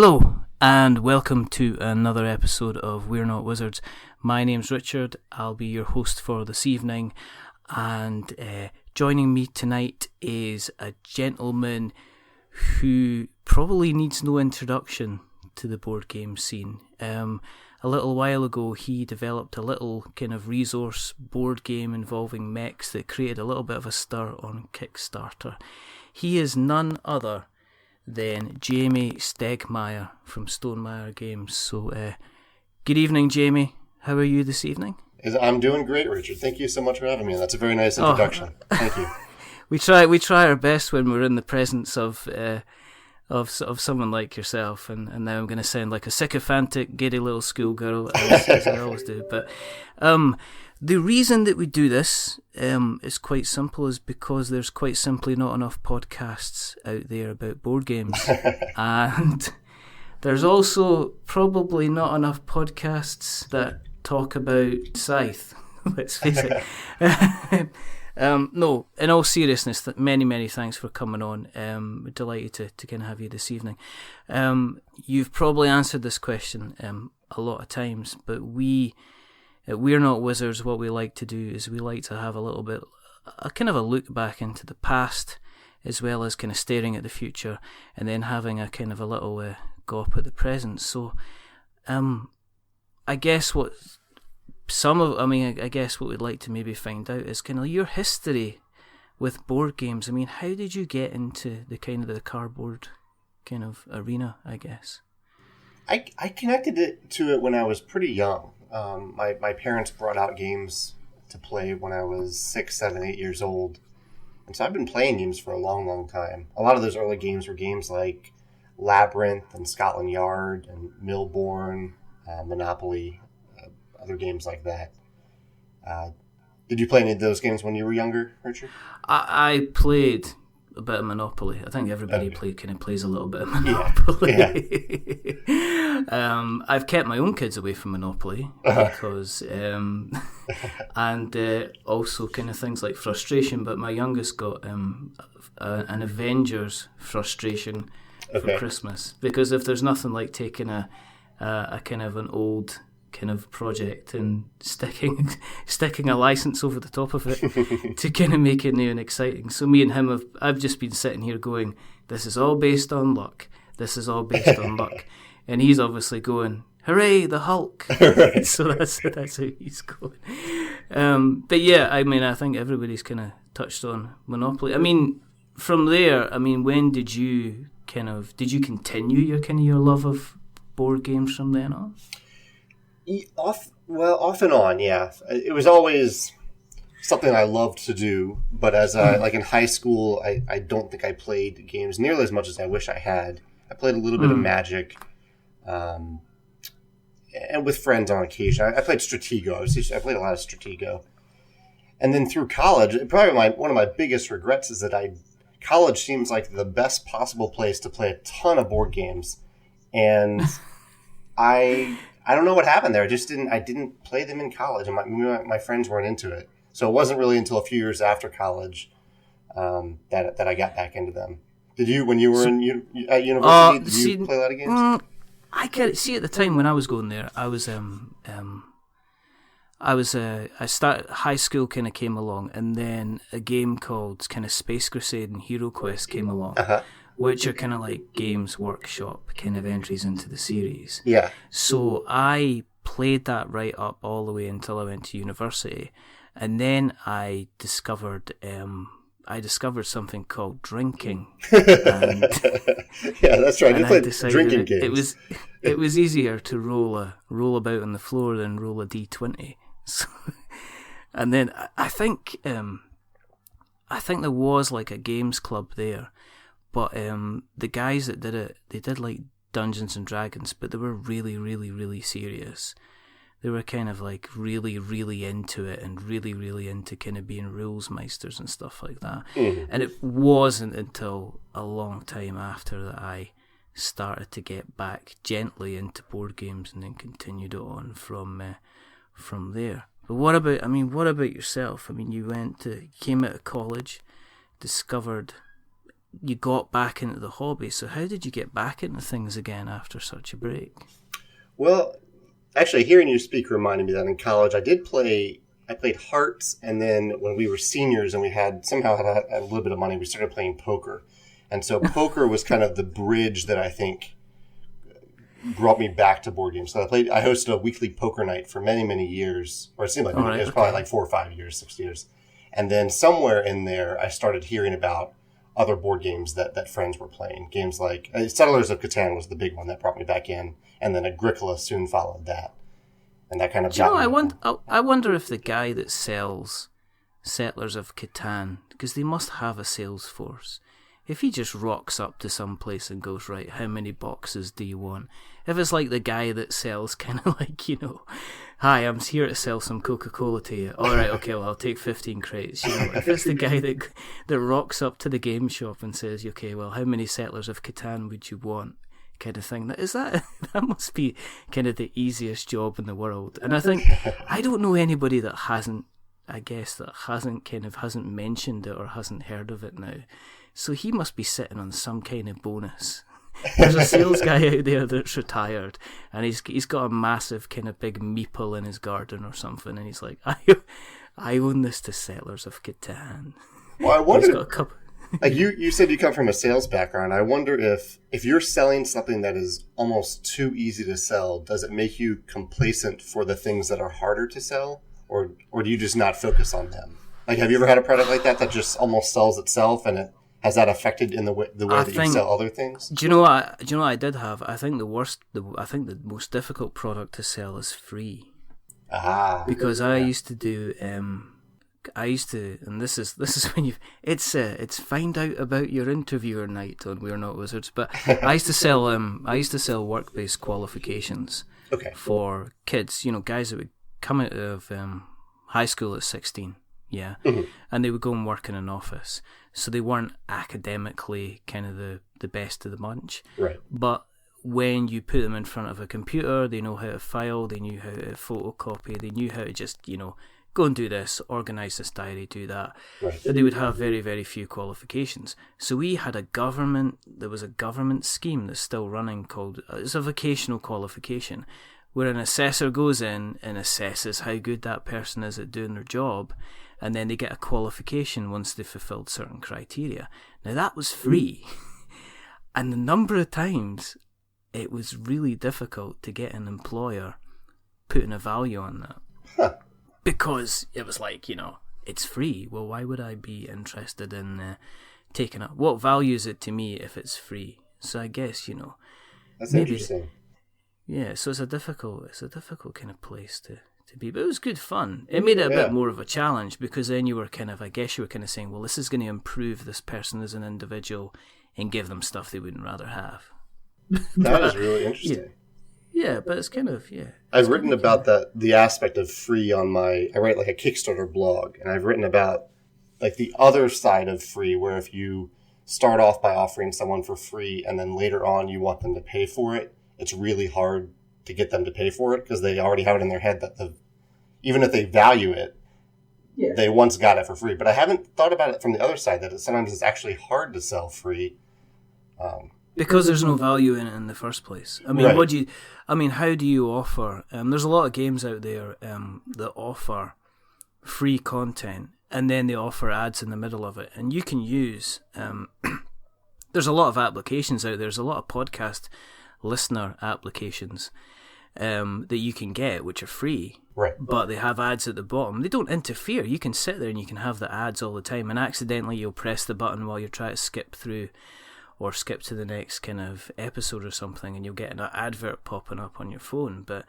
Hello, and welcome to another episode of We're Not Wizards. My name's Richard. I'll be your host for this evening, and joining me tonight is a gentleman who probably needs no introduction to the board game scene. A little while ago, he developed a little kind of resource board game involving mechs that created a little bit of a stir on Kickstarter. He is none other than Jamey Stegmaier from Stonemaier Games. So, good evening, Jamey. How are you this evening? I'm doing great, Richard. Thank you so much for having me. That's a very nice introduction. Thank you. We try our best when we're in the presence of someone like yourself, and now I'm going to sound like a sycophantic, giddy little schoolgirl, as I always do. But the reason that we do this is quite simple, is because there's quite simply not enough podcasts out there about board games. And there's also probably not enough podcasts that talk about Scythe, let's face it. No, in all seriousness, many thanks for coming on. We're delighted to kind of have you this evening. You've probably answered this question a lot of times, but We're Not Wizards, what we like to do is we like to have a kind of a look back into the past, as well as kind of staring at the future, and then having a kind of a little go up at the present. So, I guess what we'd like to maybe find out is kind of your history with board games. I mean, how did you get into the kind of the cardboard kind of arena, I guess? I connected to it when I was pretty young. My parents brought out games to play when I was 6, 7, 8 years old. And so I've been playing games for a long time. A lot of those early games were games like Labyrinth and Scotland Yard and Millbourne, Monopoly, other games like that. Did you play any of those games when you were younger, Richard? I played a bit of Monopoly. I think everybody plays a little bit of Monopoly. Yeah. I've kept my own kids away from Monopoly because, and also kind of things like frustration. But my youngest got an Avengers frustration for Christmas, because if there's nothing like taking a kind of an old kind of project and sticking a license over the top of it to kind of make it new and exciting. So me and him I've just been sitting here going, this is all based on luck. This is all based on luck. And he's obviously going, hooray, the Hulk. Right. So that's how he's going. But yeah, I mean, I think everybody's kind of touched on Monopoly. I mean, from there, I mean, when did you continue your love of board games from then on? Off and on, yeah. It was always something I loved to do, but as like in high school, I don't think I played games nearly as much as I wish I had. I played a little bit of Magic, and with friends on occasion. I played Stratego. I played a lot of Stratego. And then through college, probably one of my biggest regrets is that college seems like the best possible place to play a ton of board games, and I don't know what happened there. I didn't play them in college, and my friends weren't into it. So it wasn't really until a few years after college that I got back into them. Did you, when you were at university, did you play a lot of games? I could see at the time when I was going there, I started high school, kind of came along, and then a game called kind of Space Crusade and Hero Quest came along. Which are kind of like Games Workshop kind of entries into the series. Yeah. So I played that right up all the way until I went to university, and then I discovered something called drinking. And, yeah, that's right. You played drinking games. It was easier to roll about on the floor than roll a D20. So, and then I think there was like a games club there. But the guys that did it, they did like Dungeons and Dragons, but they were really serious. They were kind of like really into it, and really into kind of being rules meisters and stuff like that. Mm-hmm. And it wasn't until a long time after that I started to get back gently into board games, and then continued on from there. But what about yourself? I mean, you came out of college, discovered you got back into the hobby. So how did you get back into things again after such a break? Well, actually, hearing you speak reminded me that in college I played Hearts, and then when we were seniors and we somehow had a little bit of money, we started playing poker. And so poker was kind of the bridge that I think brought me back to board games. So I hosted a weekly poker night for many, many years, or it seemed like it was probably like 4 or 5 years, 6 years. And then somewhere in there, I started hearing about other board games that friends were playing. Games like Settlers of Catan was the big one that brought me back in, and then Agricola soon followed that. And that kind of I wonder if the guy that sells Settlers of Catan, because they must have a sales force, if he just rocks up to some place and goes, right, how many boxes do you want? If it's like the guy that sells kind of like, hi, I'm here to sell some Coca-Cola to you. All right, okay, well, I'll take 15 crates. If it's the guy that rocks up to the game shop and says, okay, well, how many Settlers of Catan would you want? Kind of thing. That must be kind of the easiest job in the world. And I think, I don't know anybody that hasn't mentioned it or hasn't heard of it now. So he must be sitting on some kind of bonus. There's a sales guy out there that's retired, and he's got a massive kind of big meeple in his garden or something, and he's like, I own this to Settlers of Catan. Well, I wonder, like you said you come from a sales background. I wonder if you're selling something that is almost too easy to sell, does it make you complacent for the things that are harder to sell, or do you just not focus on them? Like, have you ever had a product like that just almost sells itself, and has that affected in the way that you sell other things? Do you know what I did have? I think the most difficult product to sell is free. Because I used to do, and this is when it's find out about your interviewer night on We're Not Wizards. But I used to sell work-based qualifications for kids, guys that would come out of high school at 16. Yeah, and they would go and work in an office, so they weren't academically kind of the best of the bunch. Right. But when you put them in front of a computer, they know how to file, they knew how to photocopy, they knew how to just, go and do this, organise this diary, do that. Right. But they would have very, very few qualifications. So there was a government scheme that's still running called, it's a vocational qualification, where an assessor goes in and assesses how good that person is at doing their job, and then they get a qualification once they've fulfilled certain criteria. Now, that was free. And the number of times it was really difficult to get an employer putting a value on that. Huh. Because it was like, it's free. Well, why would I be interested in taking it? What value is it to me if it's free? So I guess, That's interesting. Yeah, so it's a difficult kind of place to be, but it was good fun. It made it a bit more of a challenge, because then you were kind of saying, well, this is going to improve this person as an individual and give them stuff they wouldn't rather have. That is really interesting. Yeah, but it's kind of, I've written about the aspect of free on I write like a Kickstarter blog, and I've written about like the other side of free, where if you start off by offering someone for free and then later on you want them to pay for it, it's really hard to get them to pay for it, because they already have it in their head that even if they value it, they once got it for free. But I haven't thought about it from the other side, that sometimes it's actually hard to sell free. Because there's no value in it in the first place. I mean, how do you offer? There's a lot of games out there that offer free content, and then they offer ads in the middle of it. And you can use... there's a lot of applications out there. There's a lot of podcast listener applications that you can get, which are free, right? But they have ads at the bottom. They don't interfere. You can sit there and you can have the ads all the time, and accidentally you'll press the button while you're trying to skip through or skip to the next kind of episode or something, and you'll get an advert popping up on your phone. But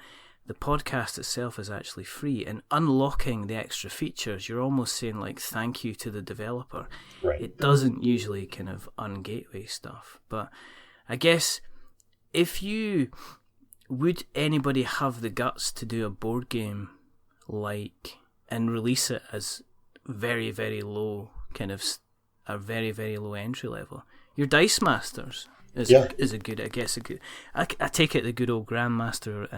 the podcast itself is actually free, and unlocking the extra features, you're almost saying like thank you to the developer. Right. It doesn't usually kind of ungateway stuff, but I guess would anybody have the guts to do a board game and release it as very, very low, kind of a very, very low entry level? Your Dice Masters is a good, I take it the good old Grandmaster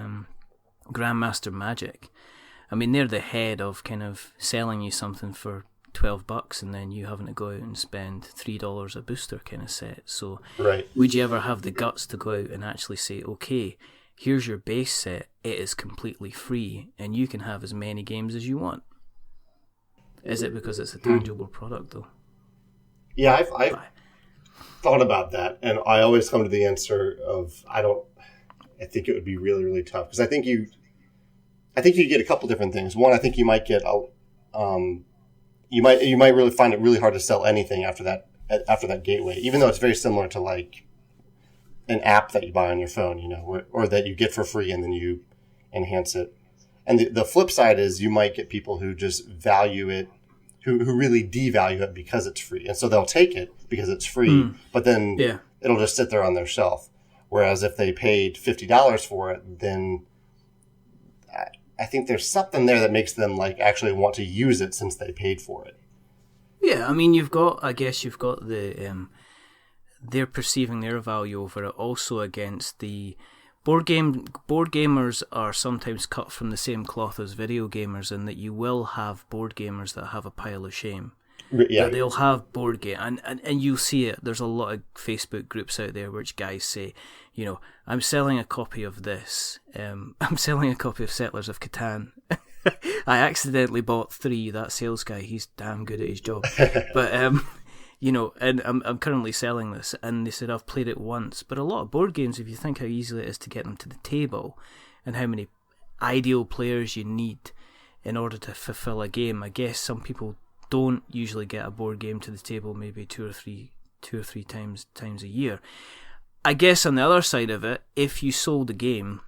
Magic. I mean, they're the head of kind of selling you something for $12 and then you having to go out and spend $3 a booster kind of set. So right. Would you ever have the guts to go out and actually say, okay, here's your base set, it is completely free and you can have as many games as you want? Is it because it's a tangible product though? Yeah, I've thought about that, and I always come to the answer of I think it would be really, really tough, because I think you get a couple different things. One, I think you might get you might really find it really hard to sell anything after that gateway, even though it's very similar to like an app that you buy on your phone, or that you get for free and then you enhance it. And the flip side is you might get people who just value it, who really devalue it because it's free. And so they'll take it because it's free, but then it'll just sit there on their shelf. Whereas if they paid $50 for it, then I think there's something there that makes them like actually want to use it since they paid for it. Yeah, I mean, you've got the, they're perceiving their value over it also against the board gamers are sometimes cut from the same cloth as video gamers, in that you will have board gamers that have a pile of shame. Yeah, they'll have board game, and you'll see it. There's a lot of Facebook groups out there which guys say, I'm selling a copy of this. I'm selling a copy of Settlers of Catan. I accidentally bought 3. That sales guy, he's damn good at his job. But and I'm currently selling this, and they said I've played it once. But a lot of board games, if you think how easy it is to get them to the table, and how many ideal players you need in order to fulfill a game, I guess some people don't usually get a board game to the table maybe two or three times a year. I guess on the other side of it, if you sold a game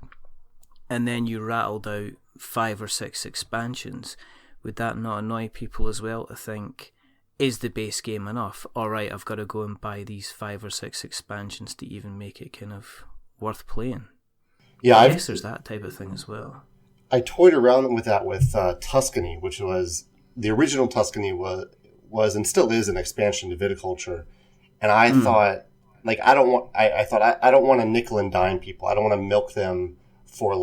and then you rattled out 5 or 6 expansions, would that not annoy people as well to think, is the base game enough? All right, I've got to go and buy these 5 or 6 expansions to even make it kind of worth playing. Yeah, I guess there's that type of thing as well. I toyed around with that with Tuscany, which was the original Tuscany was and still is an expansion to Viticulture, and I thought, like, I don't want to nickel and dime people. I don't want to milk them for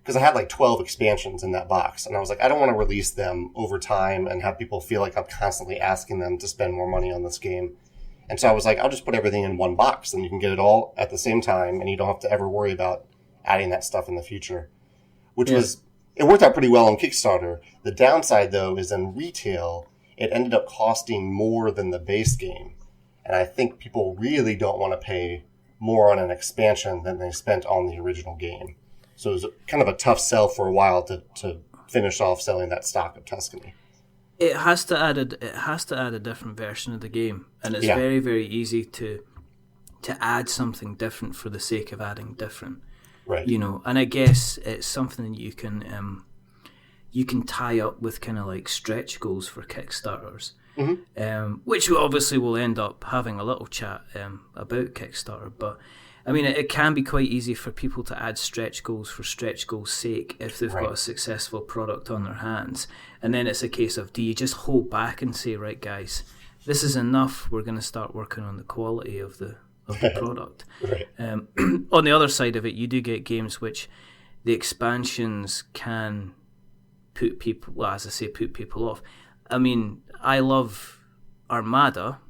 because I had like 12 expansions in that box, and I was like, I don't want to release them over time and have people feel like I'm constantly asking them to spend more money on this game. And so I was like, I'll just put everything in one box, and you can get it all at the same time, and you don't have to ever worry about adding that stuff in the future, it worked out pretty well on Kickstarter. The downside, though, is in retail, it ended up costing more than the base game. And I think people really don't want to pay more on an expansion than they spent on the original game. So it was kind of a tough sell for a while to finish off selling that stock of Tuscany. It has to add a different version of the game, and it's very, very easy to add something different for the sake of adding different. Right. And I guess it's something that you can tie up with kind of like stretch goals for Kickstarters, which we obviously will end up having a little chat about Kickstarter. But I mean, it can be quite easy for people to add stretch goals for stretch goals' sake if they've got a successful product on their hands. And then it's a case of, do you just hold back and say, right, guys, this is enough, we're going to start working on the quality of the product. Right. On the other side of it, you do get games which the expansions can put people off. I mean, I love Armada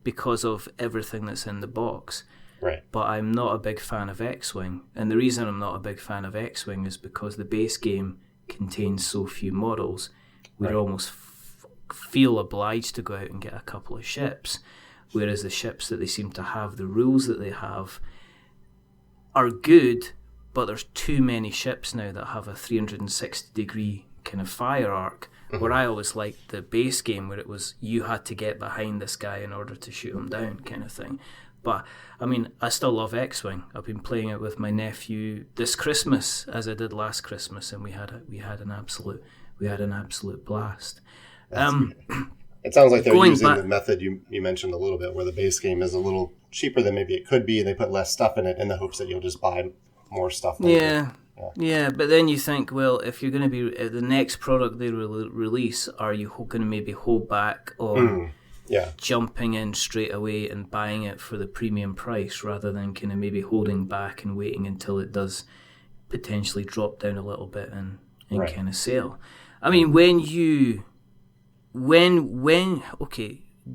because of everything that's in the box. Right. But I'm not a big fan of X-Wing. And the reason I'm not a big fan of X-Wing is because the base game contains so few models. We'd almost feel obliged to go out and get a couple of ships. Whereas the ships that they seem to have, the rules that they have, are good, but there's too many ships now that have a 360-degree kind of fire arc, where I always liked the base game where it was you had to get behind this guy in order to shoot him down kind of thing. But, I mean, I still love X-Wing. I've been playing it with my nephew this Christmas, as I did last Christmas, and we had an absolute blast. It sounds like they're using the method you mentioned a little bit, where the base game is a little cheaper than maybe it could be, and they put less stuff in it in the hopes that you'll just buy more stuff later. Yeah, but then you think, well, if you're going to be the next product they release, are you going to maybe hold back on jumping in straight away and buying it for the premium price, rather than kind of maybe holding back and waiting until it does potentially drop down a little bit and kind of sell? I mean, when you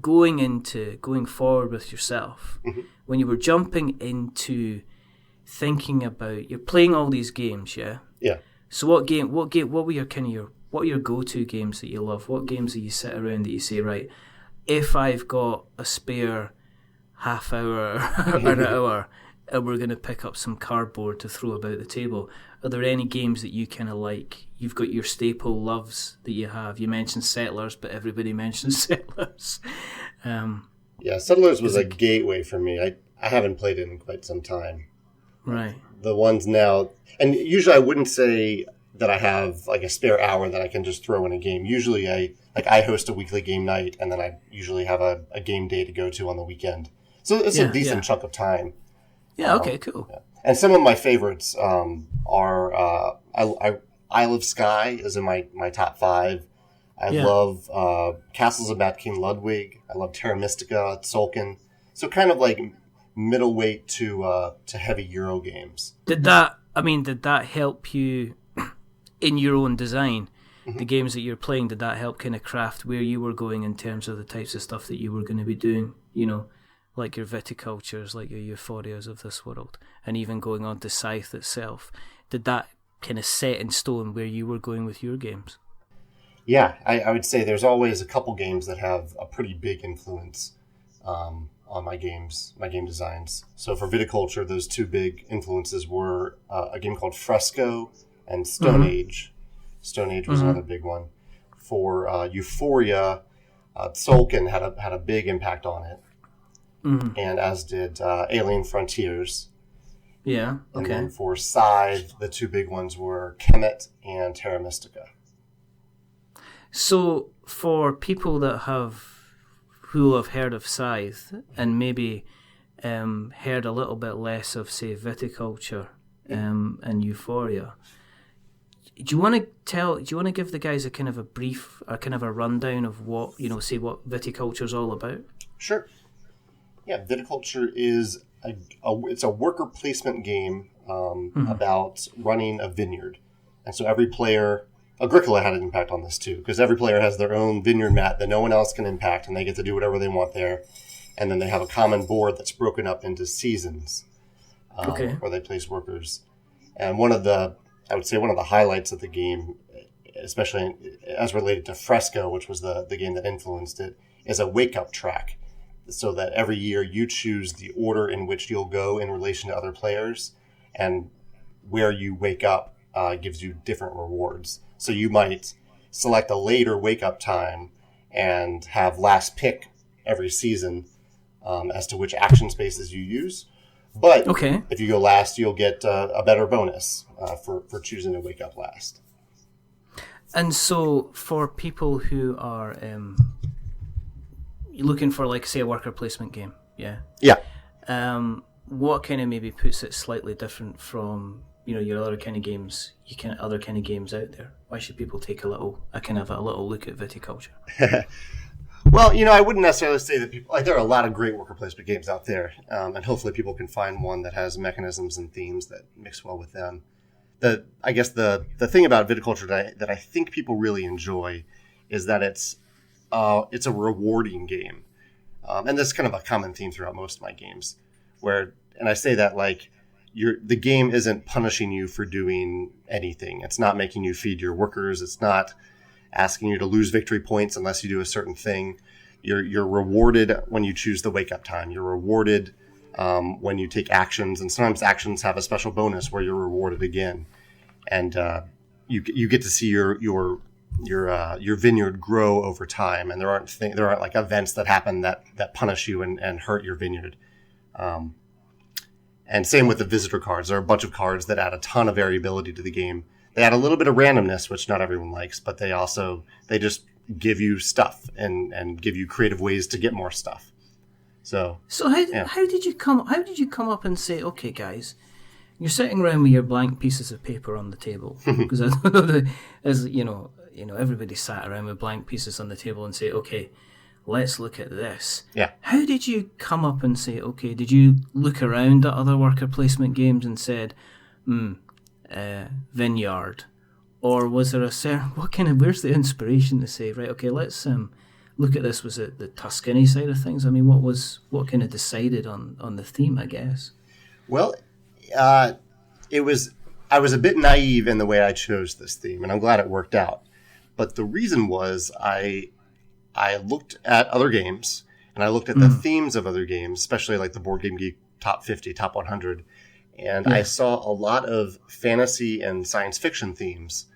going forward with yourself, when you were jumping into thinking about, you're playing all these games, yeah? Yeah. So what were your go-to games that you love? What games that you sit around that you say, right, if I've got a spare half hour or an hour and we're going to pick up some cardboard to throw about the table, are there any games that you kind of like? You've got your staple loves that you have. You mentioned Settlers, but everybody mentions Settlers. Yeah, Settlers was a gateway for me. I haven't played it in quite some time. Right. The ones now, and usually I wouldn't say that I have like a spare hour that I can just throw in a game. Usually I host a weekly game night, and then I usually have a game day to go to on the weekend. So it's a decent chunk of time. Yeah, okay, cool. Yeah. And some of my favorites are Isle of Skye is in my top 5. I love Castles of Bad King Ludwig. I love Terra Mystica, Tzolk'in. So kind of like middleweight to heavy Euro games. Did that help you in your own design? The games that you're playing, did that help kind of craft where you were going in terms of the types of stuff that you were going to be doing? You know, like your Viticultures, like your Euphorias of this world, and even going on to Scythe itself. Did that kind of set in stone where you were going with your games? Yeah, I would say there's always a couple games that have a pretty big influence on my game designs. So for Viticulture, those 2 big influences were a game called Fresco and Stone Age. Stone Age was another big one. For Euphoria, Tzolk'in had a big impact on it, and as did Alien Frontiers. Yeah, okay. And then for Scythe, the 2 big ones were Kemet and Terra Mystica. So for people who have heard of Scythe and maybe heard a little bit less of, say, Viticulture and Euphoria, do you want to give the guys a kind of a rundown of what what Viticulture's all about? Sure. Yeah, Viticulture is it's a worker placement game about running a vineyard, and so every player. Agricola had an impact on this too, because every player has their own vineyard mat that no one else can impact, and they get to do whatever they want there. And then they have a common board that's broken up into seasons, where they place workers. And one of the highlights of the game, especially as related to Fresco, which was the game that influenced it, is a wake-up track. So that every year you choose the order in which you'll go in relation to other players, and where you wake up gives you different rewards. So you might select a later wake-up time and have last pick every season as to which action spaces you use. But if you go last, you'll get a better bonus for choosing to wake up last. And so for people who are looking for, like, say, a worker placement game, yeah? Yeah. What kind of maybe puts it slightly different from your other kind of games, other kind of games out there? Why should people take a little look at Viticulture? Well, I wouldn't necessarily say that people, there are a lot of great worker placement games out there, and hopefully people can find one that has mechanisms and themes that mix well with them. I guess the thing about Viticulture that I think people really enjoy is that it's a rewarding game, and this is kind of a common theme throughout most of my games. And I say that like. The game isn't punishing you for doing anything. It's not making you feed your workers. It's not asking you to lose victory points unless you do a certain thing. You're rewarded when you choose the wake up time. You're rewarded when you take actions, and sometimes actions have a special bonus where you're rewarded again. And you get to see your vineyard grow over time. And there aren't like events that happen that punish you and hurt your vineyard. And same with the visitor cards. There are a bunch of cards that add a ton of variability to the game. They add a little bit of randomness, which not everyone likes, but they just give you stuff and give you creative ways to get more stuff. So how did you come up and say, okay, guys, you're sitting around with your blank pieces of paper on the table, because I know everybody sat around with blank pieces on the table and say, okay, let's look at this. Yeah. How did you come up and say, okay, did you look around at other worker placement games and said, vineyard, or was there a certain where's the inspiration to say, right, okay, let's look at this? Was it the Tuscany side of things? I mean, what kind of decided on the theme, I guess? Well, it was. I was a bit naive in the way I chose this theme, and I'm glad it worked out. But the reason was I looked at other games, and I looked at the themes of other games, especially like the Board Game Geek Top 50, Top 100, and I saw a lot of fantasy and science fiction themes,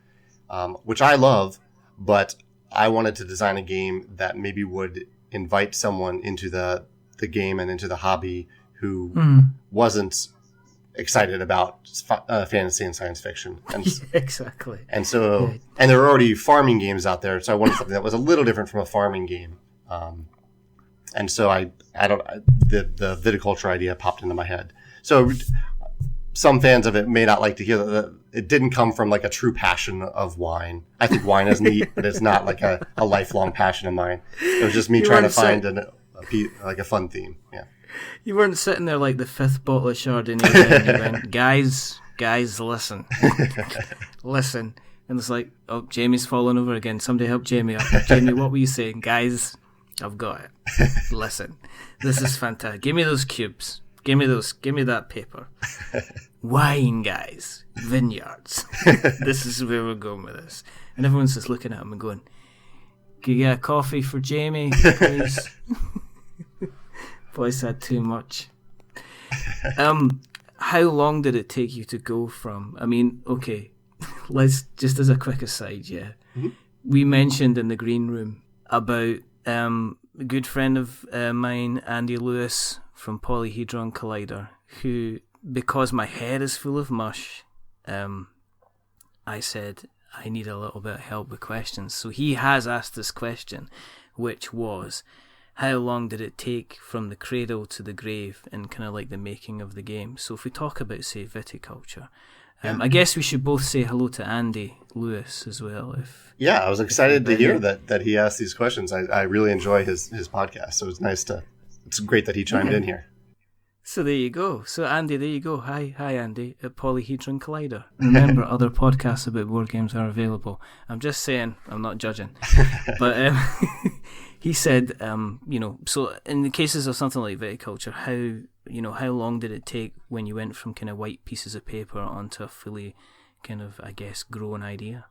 which I love, but I wanted to design a game that maybe would invite someone into the game and into the hobby who wasn't excited about fantasy and science fiction. And, exactly. And so, and there were already farming games out there, so I wanted something that was a little different from a farming game. And so the viticulture idea popped into my head. So some fans of it may not like to hear that it didn't come from like a true passion of wine. I think wine is neat, but it's not like a lifelong passion of mine. It was just me trying to find a fun theme. Yeah. You weren't sitting there like the fifth bottle of Chardonnay and you went, guys, listen. Listen. And it's like, oh, Jamie's falling over again. Somebody help Jamie up. Jamie, what were you saying? Guys, I've got it. Listen. This is fantastic. Give me those cubes. Give me that paper. Wine, guys. Vineyards. This is where we're going with this. And everyone's just looking at him and going, can you get a coffee for Jamie, please? Boy said too much. How long did it take you to go from, I mean, okay, let's just as a quick aside, yeah. Mm-hmm. We mentioned in the green room about a good friend of mine, Andy Lewis from Polyhedron Collider, who, because my head is full of mush, I said I need a little bit of help with questions. So he has asked this question, which was, how long did it take from the cradle to the grave in kind of like the making of the game? So if we talk about, say, viticulture, I guess we should both say hello to Andy Lewis as well. I was excited to hear that he asked these questions. I really enjoy his podcast, so it's great that he chimed in here. So there you go. So Andy, there you go. Hi Andy at Polyhedron Collider. Remember, other podcasts about board games are available. I'm just saying, I'm not judging. But he said, so in the cases of something like viticulture, how long did it take when you went from kind of white pieces of paper onto a fully kind of, I guess, grown idea?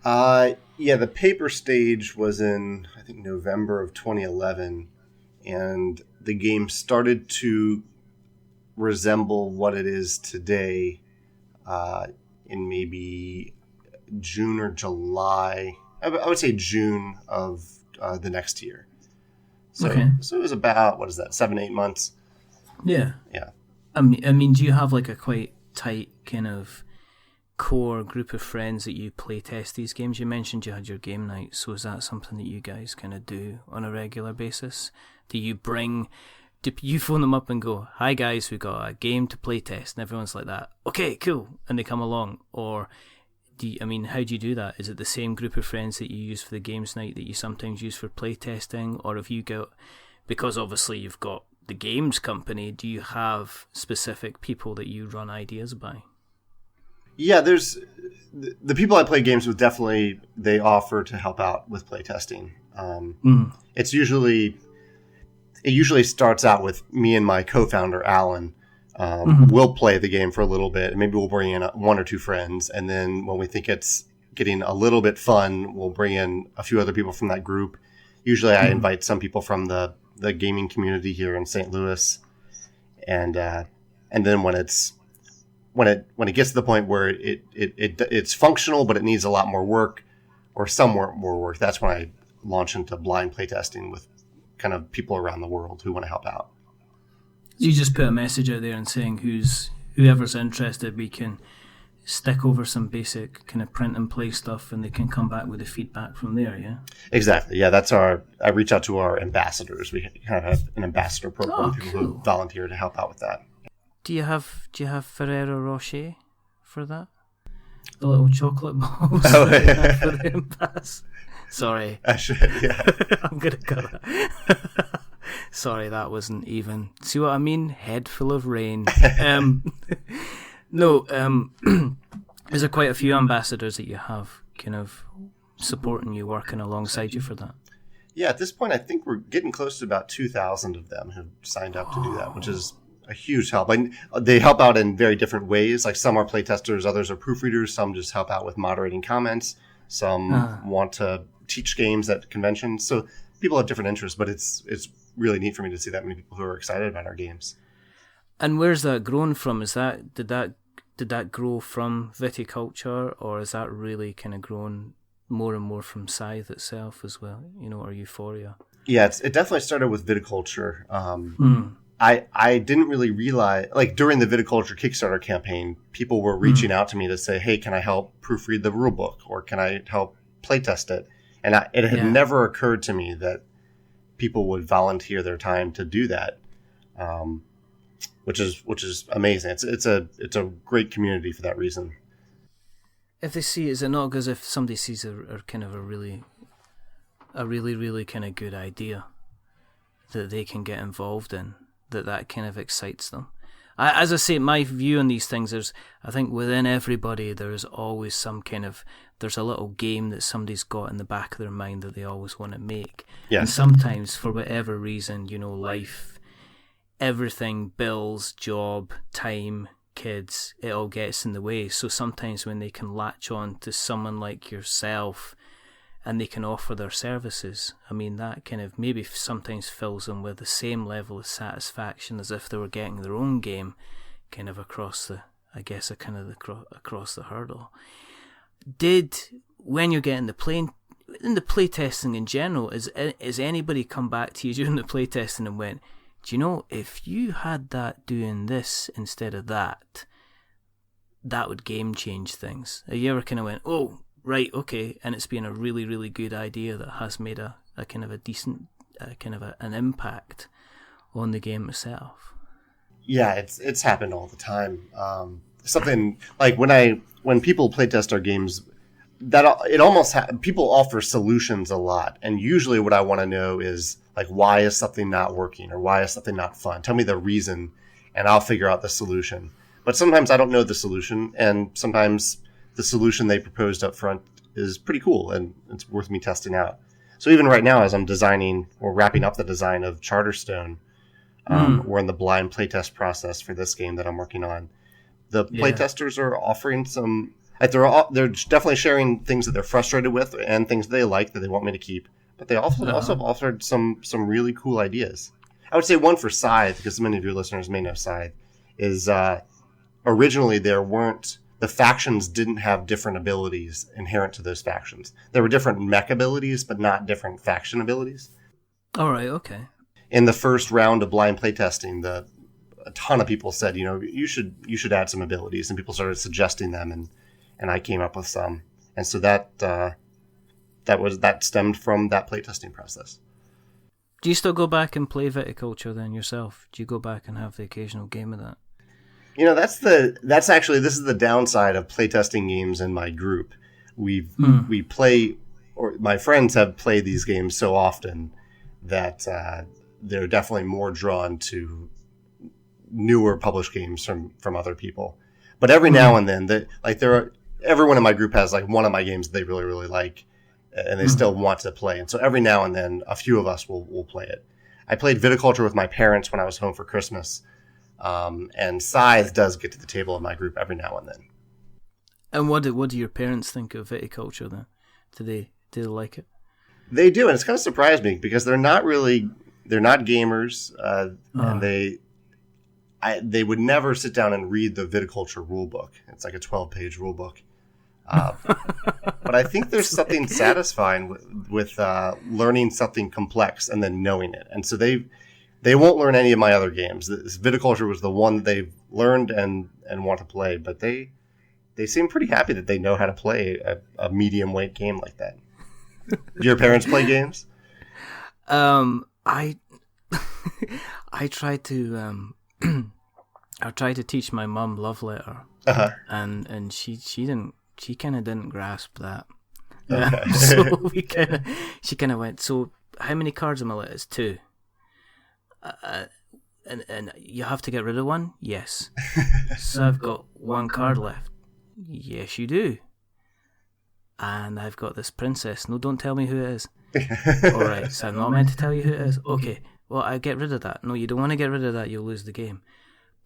The paper stage was in, I think, November of 2011, and the game started to resemble what it is today in maybe June or July. I would say June of the next year. So, So it was about, 7-8 months? Yeah. I mean, do you have like a quite tight kind of core group of friends that you play test these games? You mentioned you had your game night, so is that something that you guys kind of do on a regular basis? Do you phone them up and go, hi guys, we got a game to play test, and everyone's like that, okay, cool, and they come along? Or how do you do that? Is it the same group of friends that you use for the games night that you sometimes use for play testing? Or have you got, because obviously you've got the games company, do you have specific people that you run ideas by? Yeah, there's the people I play games with, definitely they offer to help out with playtesting. It usually starts out with me and my co-founder Alan. We'll play the game for a little bit, and maybe we'll bring in one or two friends, and then when we think it's getting a little bit fun, we'll bring in a few other people from that group. Usually, I invite some people from the gaming community here in St. Louis, and then when it gets to the point where it's functional, but it needs a lot more work, or some more work, that's when I launch into blind playtesting with kind of people around the world who want to help out. You just put a message out there and saying whoever's interested, we can stick over some basic kind of print and play stuff, and they can come back with the feedback from there. Yeah, exactly. Yeah, I reach out to our ambassadors. We kind of have an ambassador program, people who volunteer to help out with that. Do you have Ferrero Rocher for that? The little chocolate balls for the impasse. Sorry. I should, yeah. I'm going to cut that. Sorry, that wasn't even. See what I mean? Head full of rain. Is there quite a few ambassadors that you have kind of supporting you, working alongside you for that? Yeah, at this point, I think we're getting close to about 2,000 of them have signed up to do that, which is a huge help. And they help out in very different ways. Like some are playtesters, others are proofreaders. Some just help out with moderating comments. Some want to teach games at conventions. So people have different interests, but it's really neat for me to see that many people who are excited about our games. And where's that grown from? Did that grow from Viticulture, or is that really kind of grown more and more from Scythe itself as well, or Euphoria? Yeah, it definitely started with Viticulture. I didn't really realize, like during the Viticulture Kickstarter campaign, people were reaching out to me to say, hey, can I help proofread the rulebook, or can I help playtest it? And it had never occurred to me that people would volunteer their time to do that. Which is amazing. It's a great community for that reason. If they see, is it not as if somebody sees a kind of a really kind of good idea that they can get involved in, that kind of excites them? As I say, my view on these things is, I think within everybody there's always there's a little game that somebody's got in the back of their mind that they always want to make. Yes. And sometimes for whatever reason, life, everything, bills, job, time, kids, it all gets in the way. So sometimes when they can latch on to someone like yourself and they can offer their services, that kind of maybe sometimes fills them with the same level of satisfaction as if they were getting their own game kind of across the hurdle. When you're getting in the playtesting in general, is anybody come back to you during the playtesting and went, do you know, if you had that doing this instead of that would game change things? Have you ever kind of went, oh, right, okay, and it's been a really, really good idea that has made a kind of a decent, an impact on the game itself? Yeah, it's happened all the time. Something like when people playtest our games, people offer solutions a lot, and usually what I want to know is, like, why is something not working, or why is something not fun? Tell me the reason, and I'll figure out the solution. But sometimes I don't know the solution, and sometimes the solution they proposed up front is pretty cool, and it's worth me testing out. So even right now, as I'm designing or wrapping up the design of Charterstone, we're in the blind playtest process for this game that I'm working on. The playtesters are offering some... They're definitely sharing things that they're frustrated with and things they like that they want me to keep. But they also offered some really cool ideas. I would say one for Scythe, because many of your listeners may know Scythe, is originally the factions didn't have different abilities inherent to those factions. There were different mech abilities, but not different faction abilities. All right, okay. In the first round of blind playtesting, a ton of people said, you should add some abilities, and people started suggesting them, and I came up with some. And so that stemmed from that playtesting process. Do you still go back and play Viticulture then yourself? Do you go back and have the occasional game of that? That's actually, this is the downside of playtesting games in my group. We play, or my friends have played these games so often that they're definitely more drawn to newer published games from other people. But every now and then, everyone in my group has like one of my games that they really, really like, and they still want to play. And so every now and then, a few of us will play it. I played Viticulture with my parents when I was home for Christmas, and Scythe does get to the table in my group every now and then. And what do your parents think of Viticulture then? Do they like it? They do, and it's kind of surprised me because they're not gamers, and they would never sit down and read the Viticulture rulebook. It's like a 12-page rulebook. But I think there's something satisfying with learning something complex and then knowing it. And so they won't learn any of my other games. This Viticulture was the one that they've learned and want to play. But they seem pretty happy that they know how to play a medium-weight game like that. Do your parents play games? I tried to... I tried to teach my mum Love Letter, and she kind of didn't grasp that. Okay. So she kind of went, so how many cards am I left? It's 2. And you have to get rid of one? Yes. So I've got 1 card left. yes, you do. And I've got this princess. No, don't tell me who it is. All right, so I'm not meant to tell you who it is. Okay, well, I get rid of that. No, you don't want to get rid of that. You'll lose the game.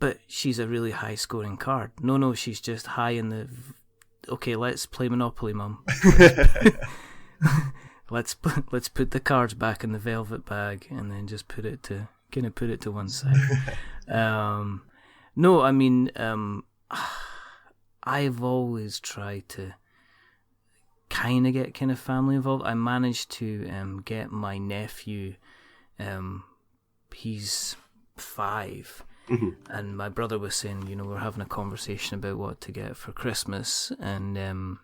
But she's a really high-scoring card. No, she's just high in the... Okay, let's play Monopoly, Mum. Let's put the cards back in the velvet bag and then just put it to one side. No, I mean, I've always tried to kind of get kind of family involved. I managed to get my nephew, he's 5, and my brother was saying, we're having a conversation about what to get for Christmas, and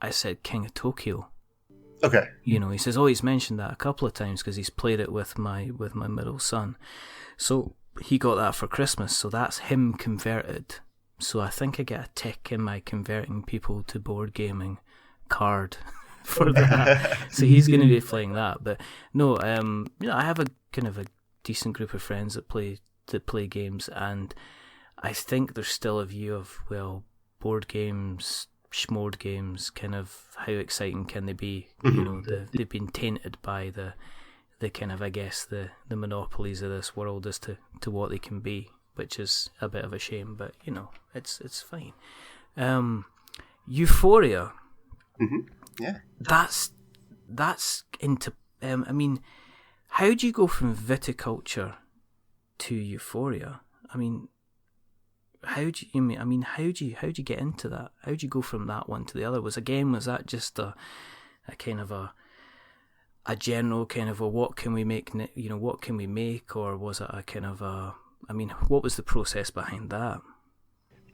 I said King of Tokyo. Okay. He says, he's mentioned that a couple of times because he's played it with my middle son. So he got that for Christmas, so that's him converted. So I think I get a tick in my converting people to board gaming card for that. So he's going to be playing that. But no, I have a kind of a decent group of friends that play games, and I think there's still a view of, well, board games, schmoard games, kind of how exciting can they be? They've been tainted by the kind of, I guess, the monopolies of this world as to what they can be, which is a bit of a shame, but it's fine. Euphoria. Yeah. That's into. I mean, how do you go from Viticulture to Euphoria? I mean, how do you get into that? How do you go from that one to the other? Was that just a kind of a general kind of what can we make? What can we make, or was it a kind of a? I mean, what was the process behind that?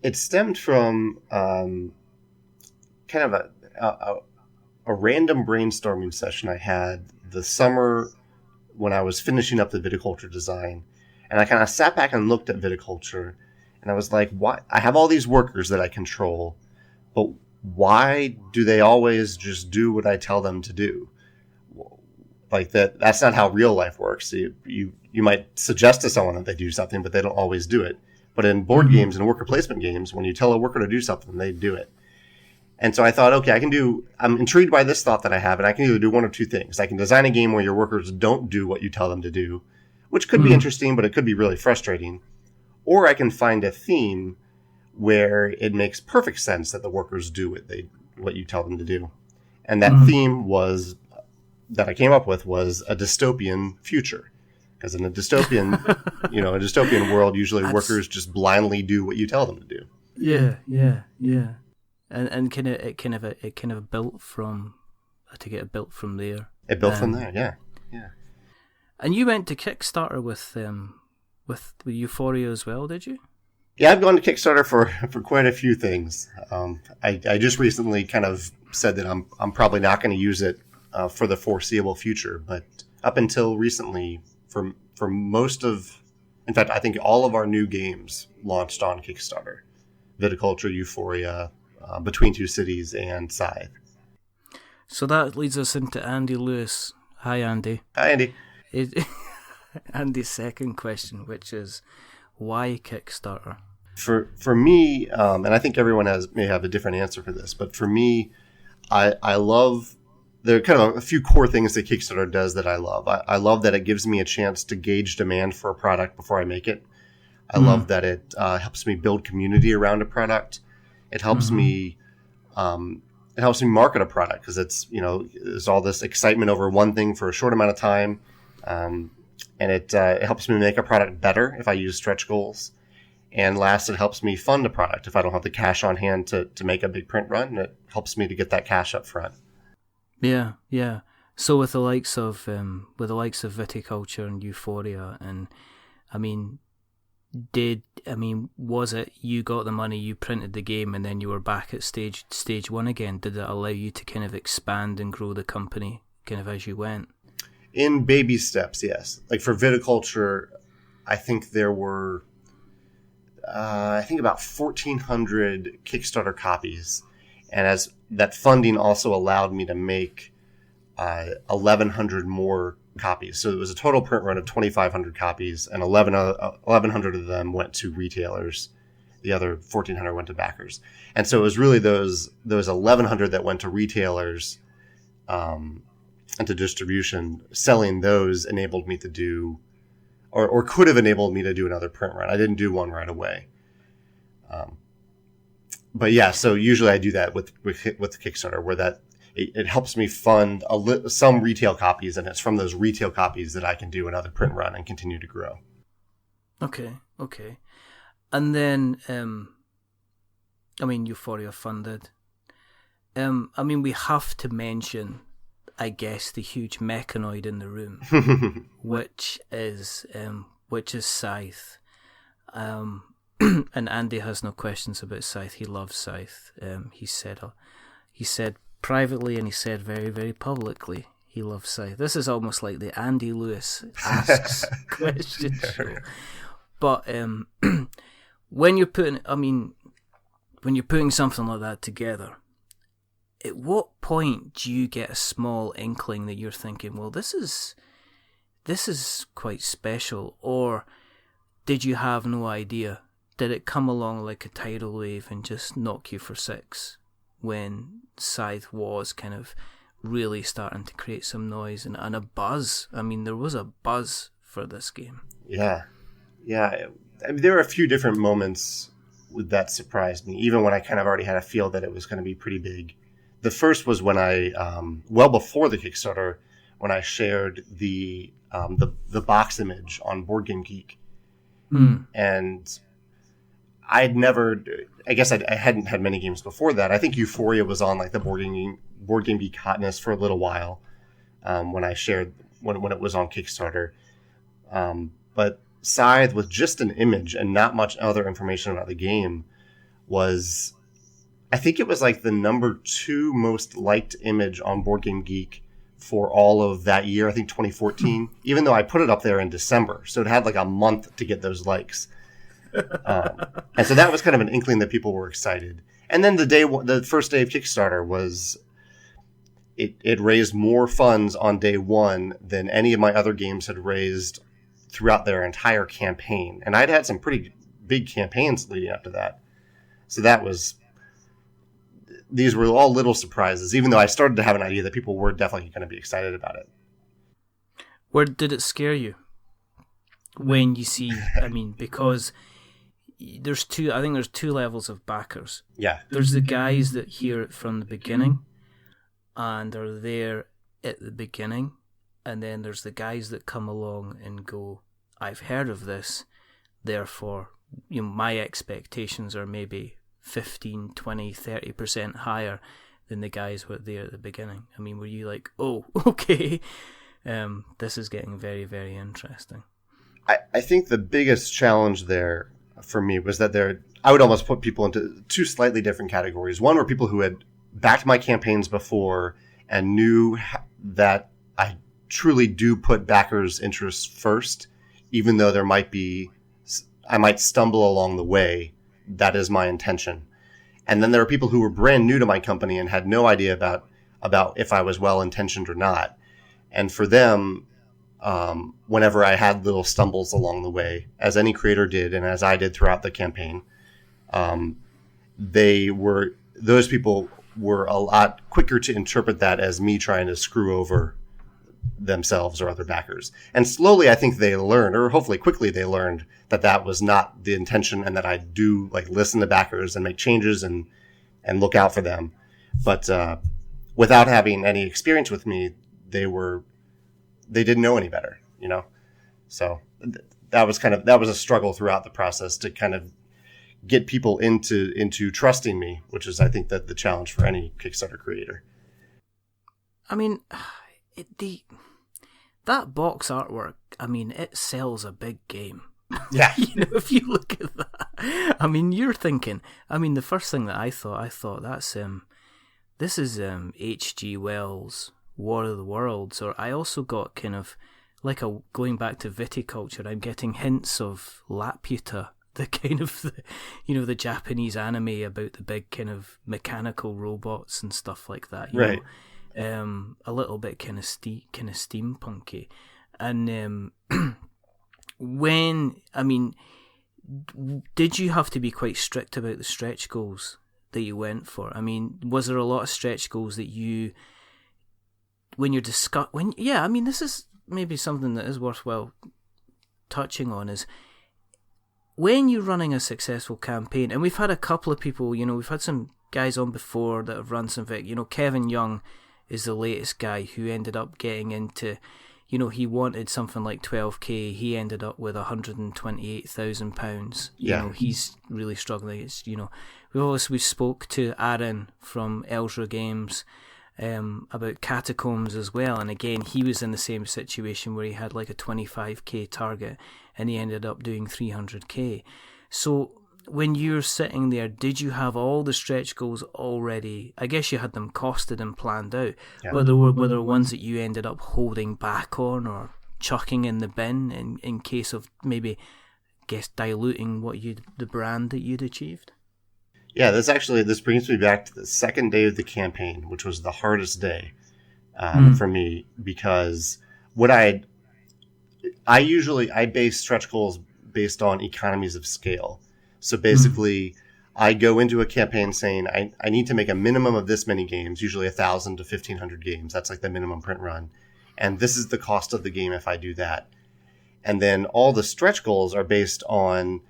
It stemmed from kind of a random brainstorming session I had the summer when I was finishing up the viticulture design, and I kind of sat back and looked at viticulture. And I was like, why? I have all these workers that I control, but why do they always just do what I tell them to do? Like that's not how real life works. You might suggest to someone that they do something, but they don't always do it. But in board games and worker placement games, when you tell a worker to do something, they do it. And so I thought, okay, I'm intrigued by this thought that I have, and I can either do one of two things. I can design a game where your workers don't do what you tell them to do, which could be interesting, but it could be really frustrating. Or I can find a theme where it makes perfect sense that the workers do what you tell them to do. And that theme that I came up with was a dystopian future. Because in a dystopian, a dystopian world, usually workers just blindly do what you tell them to do. Yeah. And it kind of built from there. It built from there, yeah. And you went to Kickstarter with Euphoria as well, did you? Yeah, I've gone to Kickstarter for quite a few things. I just recently kind of said that I'm probably not going to use it for the foreseeable future, but up until recently, for most of, in fact, I think all of our new games launched on Kickstarter: Viticulture, Euphoria, Between Two Cities, and Scythe. So that leads us into Andy Lewis. Hi, Andy. Hi, Andy. Andy's second question, which is, why Kickstarter? For me, and I think everyone may have a different answer for this, but for me, I love, there are kind of a few core things that Kickstarter does that I love. I love that it gives me a chance to gauge demand for a product before I make it. I love that it helps me build community around a product. It helps me market a product, because it's, there's all this excitement over one thing for a short amount of time. And it helps me make a product better if I use stretch goals. And last, it helps me fund a product if I don't have the cash on hand to make a big print run. And it helps me to get that cash up front. Yeah. So with the likes of Viticulture and Euphoria, and was it you got the money, you printed the game, and then you were back at stage one again? Did it allow you to kind of expand and grow the company kind of as you went? In baby steps, yes. Like for Viticulture, I think there were, about 1,400 Kickstarter copies. And as that funding also allowed me to make 1,100 more copies. So it was a total print run of 2,500 copies, and 1,100 of them went to retailers. The other 1,400 went to backers. And so it was really those 1,100 that went to retailers and to distribution. Selling those enabled me to do, or could have enabled me to do another print run. I didn't do one right away. But yeah, so usually I do that with Kickstarter, where that it helps me fund some retail copies, and it's from those retail copies that I can do another print run and continue to grow. Okay. And then, Euphoria funded. We have to mention, I guess, the huge mechanoid in the room, which is Scythe. And Andy has no questions about Scythe. He loves Scythe. He said privately, and he said very, very publicly, he loves Scythe. This is almost like the Andy Lewis asks question show. But when you're putting something like that together, at what point do you get a small inkling that you're thinking, well, this is quite special, or did you have no idea? Did it come along like a tidal wave and just knock you for six when Scythe was kind of really starting to create some noise and a buzz? There was a buzz for this game. Yeah. There were a few different moments that surprised me, even when I kind of already had a feel that it was going to be pretty big. The first was when I, well before the Kickstarter, when I shared the box image on Board Game Geek. And I hadn't had many games before that. I think Euphoria was on like the Board Game Geek hotness for a little while when I shared when it was on Kickstarter. But Scythe with just an image and not much other information about the game was, I think it was like the number 2 most liked image on Board Game Geek for all of that year. I think 2014, even though I put it up there in December. So it had like a month to get those likes. And so that was kind of an inkling that people were excited. And then the first day of Kickstarter was, it raised more funds on day one than any of my other games had raised throughout their entire campaign. And I'd had some pretty big campaigns leading up to that. So these were all little surprises, even though I started to have an idea that people were definitely going to be excited about it. Where did it scare you? When you see, because there's two levels of backers. Yeah. There's the guys that hear it from the beginning and are there at the beginning. And then there's the guys that come along and go, I've heard of this, therefore, my expectations are maybe 15, 20, 30% higher than the guys who were there at the beginning. Were you like, oh, okay, this is getting very, very interesting? I think the biggest challenge there for me was that I would almost put people into 2 slightly different categories. One were people who had backed my campaigns before and knew that I truly do put backers' interests first, even though I might stumble along the way. That is my intention. And then there are people who were brand new to my company and had no idea about if I was well-intentioned or not. And for them, whenever I had little stumbles along the way, as any creator did and as I did throughout the campaign, those people were a lot quicker to interpret that as me trying to screw over themselves or other backers. And slowly, I think they learned, or hopefully quickly they learned, that was not the intention, and that I do listen to backers and make changes and look out for them. But without having any experience with me, they didn't know any better, So that was a struggle throughout the process to kind of get people into trusting me, which is, I think, that the challenge for any Kickstarter creator. That box artwork, it sells a big game. Yeah. If you look at that, you're thinking, the first thing that I thought that's, this is H.G. Wells' War of the Worlds, or I also got kind of, going back to Viticulture, I'm getting hints of Laputa, the kind of, the Japanese anime about the big kind of mechanical robots and stuff like that. Right. A little bit kind of steampunky, and when did you have to be quite strict about the stretch goals that you went for? I mean, was there a lot of stretch goals that you, when you're this is maybe something that is worthwhile touching on, is when you're running a successful campaign, and we've had a couple of people, we've had some guys on before that have run some Kevin Young is the latest guy who ended up getting into, he wanted something like 12k, he ended up with £128,000. He's really struggling. It's, we spoke to Aaron from Elzra Games about Catacombs as well, and again he was in the same situation where he had like a 25k target and he ended up doing 300k. So when you're sitting there, did you have all the stretch goals already? I guess you had them costed and planned out, but were there ones that you ended up holding back on or chucking in the bin in case of maybe, diluting the brand that you'd achieved? Yeah, this brings me back to the second day of the campaign, which was the hardest day for me, because I base stretch goals based on economies of scale. So basically, I go into a campaign saying I need to make a minimum of this many games, usually 1,000 to 1,500 games. That's like the minimum print run. And this is the cost of the game if I do that. And then all the stretch goals are based on,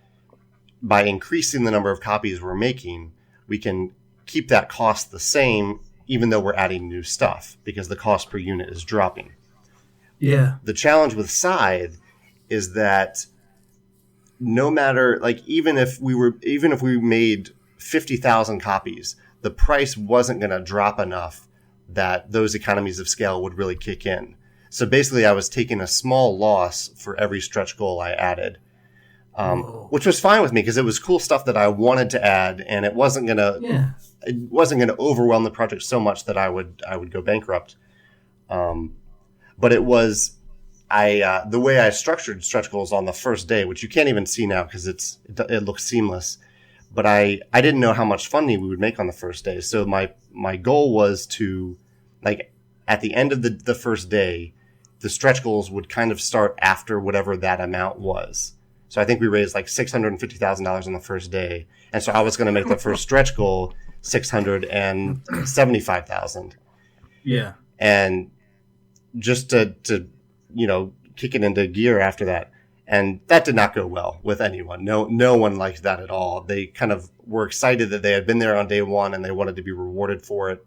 by increasing the number of copies we're making, we can keep that cost the same even though we're adding new stuff because the cost per unit is dropping. Yeah. The challenge with Scythe is that no matter, even if we made 50,000 copies, the price wasn't going to drop enough that those economies of scale would really kick in. So basically, I was taking a small loss for every stretch goal I added, which was fine with me because it was cool stuff that I wanted to add, and it wasn't going to overwhelm the project so much that I would go bankrupt. But it was. The way I structured stretch goals on the first day, which you can't even see now because it looks seamless, but I didn't know how much funding we would make on the first day. So my goal was to, at the end of the first day, the stretch goals would kind of start after whatever that amount was. So I think we raised like $650,000 on the first day. And so I was going to make the first stretch goal $675,000. Yeah. And just to kick it into gear after that. And that did not go well with anyone. No one liked that at all. They kind of were excited that they had been there on day one and they wanted to be rewarded for it.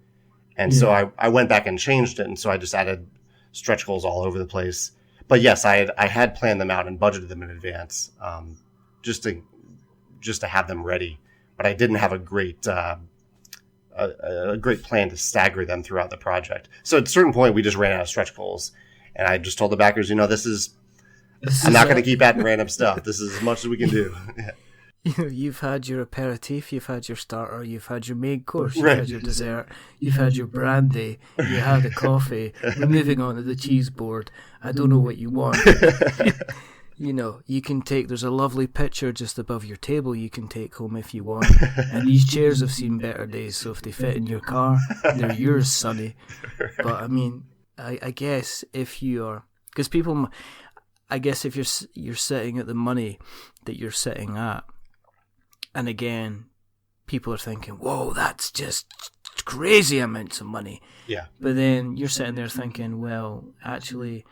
And so I went back and changed it. And so I just added stretch goals all over the place. But yes, I had planned them out and budgeted them in advance, just to have them ready. But I didn't have a great plan to stagger them throughout the project. So at a certain point, we just ran out of stretch goals. And I just told the backers, I'm not going to keep adding random stuff. This is as much as we can do. You've had your aperitif, you've had your starter, you've had your main course, you've had your dessert, you've had your brandy, you had a coffee. We're moving on to the cheese board. I don't know what you want. You can take, there's a lovely picture just above your table you can take home if you want. And these chairs have seen better days, so if they fit in your car, they're yours, sonny. But I mean, I guess if you're, because people, I guess if you're sitting at the money that you're sitting at, and again, people are thinking, whoa, that's just crazy amounts of money. Yeah. But then you're sitting there thinking, well, actually,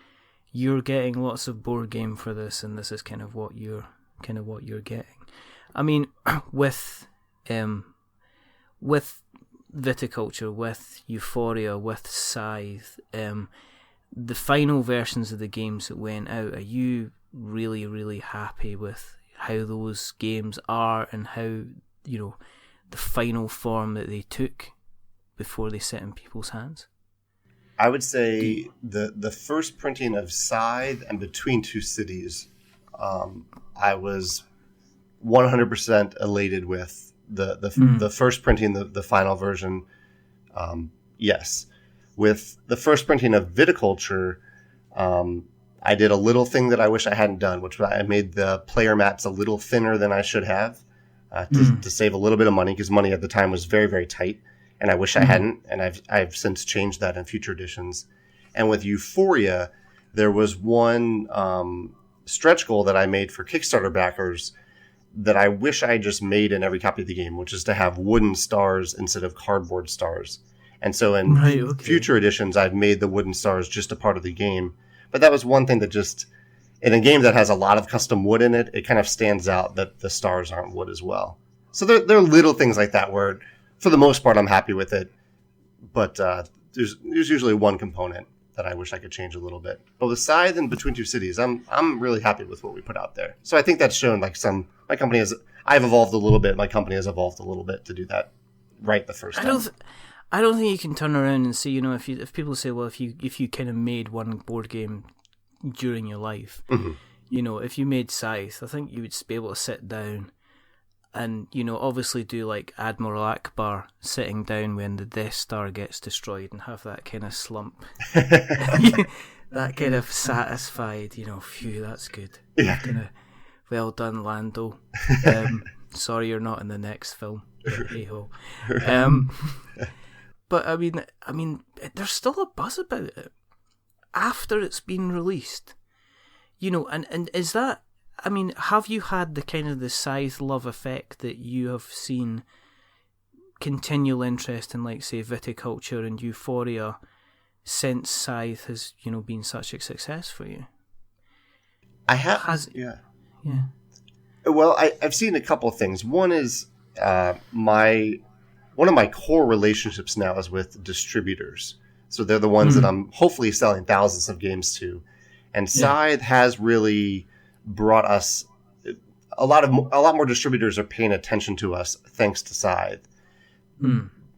you're getting lots of board game for this, and this is kind of what you're getting. I mean, with Viticulture, with Euphoria, with Scythe, the final versions of the games that went out, are you really, really happy with how those games are and how, the final form that they took before they set in people's hands? I would say the first printing of Scythe and Between Two Cities, I was 100% elated with. The first printing, the final version, yes. With the first printing of Viticulture, I did a little thing that I wish I hadn't done, which I made the player mats a little thinner than I should have to save a little bit of money, because money at the time was very, very tight, and I wish I hadn't, and I've since changed that in future editions. And with Euphoria, there was one stretch goal that I made for Kickstarter backers that I wish I just made in every copy of the game, which is to have wooden stars instead of cardboard stars. And so in future editions, I've made the wooden stars just a part of the game. But that was one thing that just, in a game that has a lot of custom wood in it, it kind of stands out that the stars aren't wood as well. So there are little things like that where, for the most part, I'm happy with it. But there's usually one component that I wish I could change a little bit. But with Scythe and Between Two Cities, I'm really happy with what we put out there. So I think that's shown I've evolved a little bit. My company has evolved a little bit to do that right the first time. I don't think you can turn around and say, if people say, well, if you kind of made one board game during your life, if you made Scythe, I think you would be able to sit down and, obviously do like Admiral Akbar sitting down when the Death Star gets destroyed and have that kind of slump. That kind of satisfied, phew, that's good. Yeah. Kind of, well done, Lando. Sorry you're not in the next film. But hey-ho. But I mean, there's still a buzz about it after it's been released. And is that, have you had the kind of the Scythe love effect that you have seen continual interest in, like, say, Viticulture and Euphoria since Scythe has, been such a success for you? I have. Yeah. Well, I've seen a couple of things. One is one of my core relationships now is with distributors. So they're the ones that I'm hopefully selling thousands of games to. And Scythe has really brought us a lot more distributors are paying attention to us thanks to Scythe.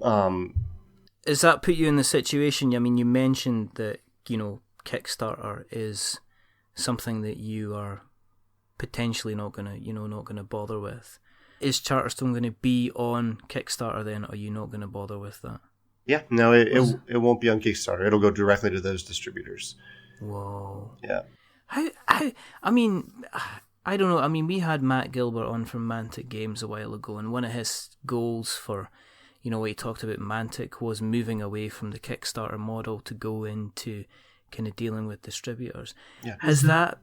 Has that put you in the situation? You mentioned that, Kickstarter is something that you are potentially not gonna bother with. Is Charterstone going to be on Kickstarter then? Or are you not going to bother with that? Yeah, no, it won't be on Kickstarter. It'll go directly to those distributors. Whoa. Yeah. How? I don't know. We had Matt Gilbert on from Mantic Games a while ago, and one of his goals for, what he talked about Mantic was moving away from the Kickstarter model to go into kind of dealing with distributors. Yeah. Has that?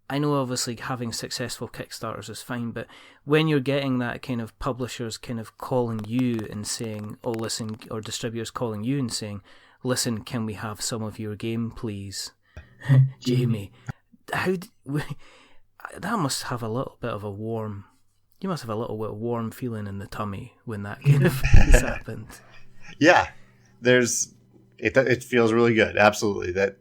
I know obviously having successful Kickstarters is fine, but when you're getting that kind of publishers kind of calling you and saying, oh, listen, or distributors calling you and saying, listen, can we have some of your game, please? Jamey, that must have a little bit of a warm, you must have a little bit of warm feeling in the tummy when that kind of has happened. Yeah, it feels really good. Absolutely. That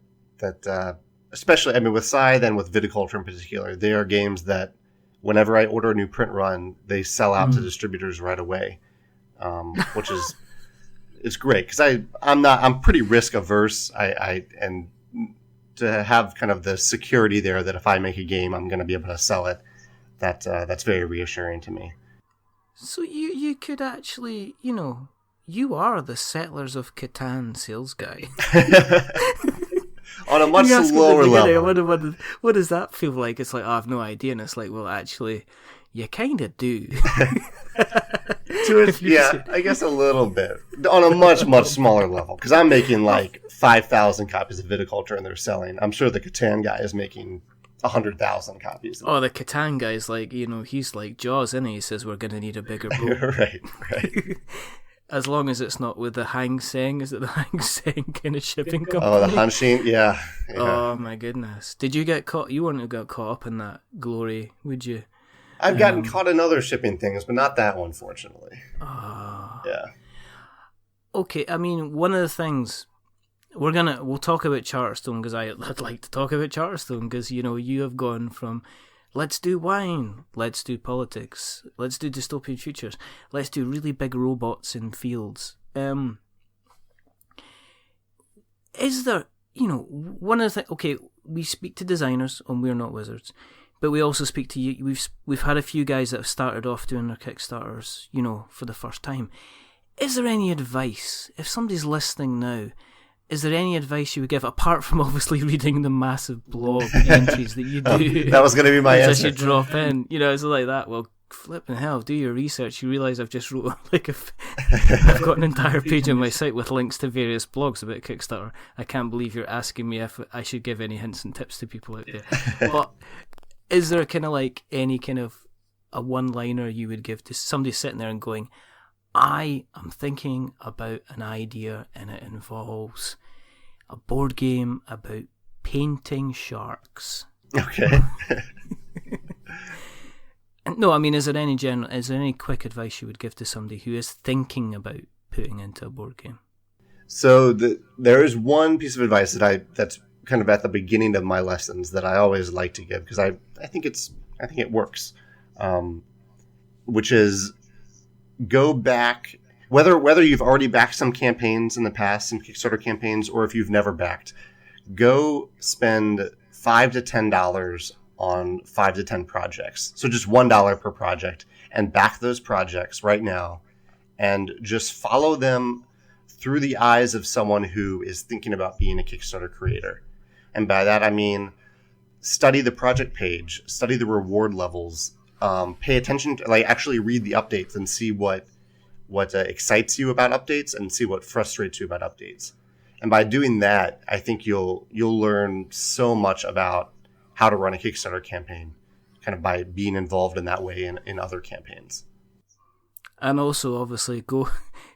especially, with Scythe and with Viticulture in particular, they are games that whenever I order a new print run, they sell out to distributors right away, which is it's great because I'm pretty risk averse. And to have kind of the security there that if I make a game, I'm going to be able to sell it. That's very reassuring to me. So you could actually, you are the Settlers of Catan sales guy. On a much lower level. What does that feel like? It's like, I have no idea. And it's like, well, actually, you kind of do. Yeah, I guess a little bit. On a much, much smaller level. Because I'm making like 5,000 copies of Viticulture and they're selling. I'm sure the Catan guy is making 100,000 copies. Oh, the Catan guy's like, he's like Jaws, isn't he? He says we're going to need a bigger boat. Right. As long as it's not with the Hang Seng. Is it the Hang Seng kind of shipping company? Oh, the Hanshin, yeah. Oh, my goodness. Did you get caught? You wouldn't have got caught up in that glory, would you? I've gotten caught in other shipping things, but not that one, fortunately. Yeah. Okay, one of the things... We'll talk about Charterstone, because I'd like to talk about Charterstone, because, you have gone from... Let's do wine. Let's do politics. Let's do dystopian futures. Let's do really big robots in fields. Is there, one of the things... Okay, we speak to designers, and we're not wizards, but we also speak to you. We've had a few guys that have started off doing their Kickstarters, for the first time. Is there any advice, if somebody's listening now, is there any advice you would give, apart from obviously reading the massive blog entries that you do? That was going to be my answer. I should drop in. It's like that. Well, flipping hell, do your research. You realise I've just wrote, I've got an entire page on my site with links to various blogs about Kickstarter. I can't believe you're asking me if I should give any hints and tips to people out there. But Is there kind of like any kind of a one-liner you would give to somebody sitting there and going, I am thinking about an idea and it involves a board game about painting sharks? Okay. No, I mean, is there any quick advice you would give to somebody who is thinking about putting into a board game? So there is one piece of advice that's kind of at the beginning of my lessons that I always like to give, because I think it works, which is go back, whether you've already backed some campaigns in the past, some Kickstarter campaigns, or if you've never backed, go spend $5 to $10 on 5 to 10 projects. So just $1 per project, and back those projects right now and just follow them through the eyes of someone who is thinking about being a Kickstarter creator. And by that, I mean, study the project page, study the reward levels, pay attention to, like, actually read the updates and see what excites you about updates and see what frustrates you about updates. And by doing that, I think you'll learn so much about how to run a Kickstarter campaign, kind of by being involved in that way in other campaigns. And also, obviously, go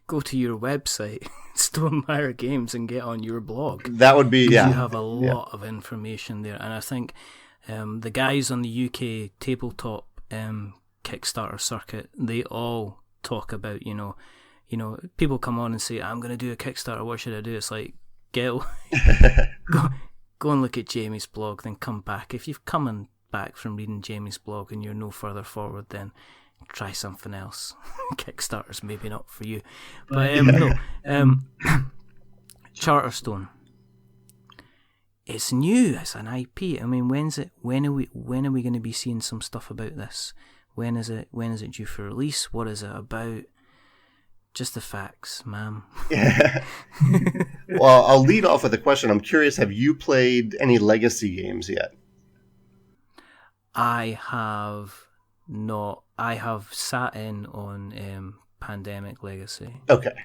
to your website, Stonemaier Games, and get on your blog. That would be, yeah. You have a lot of information there. And I think the guys on the UK tabletop Kickstarter circuit, they all talk about, people come on and say, I'm going to do a Kickstarter, what should I do? It's like, go and look at Jamey's blog, then come back. If you've come back from reading Jamey's blog and you're no further forward, then try something else. Kickstarter's maybe not for you. But Charterstone. It's new, it's an IP. I mean, when are we going to be seeing some stuff about this? When is it due for release? What is it about? Just the facts, ma'am. Yeah. Well, I'll lead off with a question. I'm curious, have you played any legacy games yet? I have not. I have sat in on Pandemic Legacy. Okay.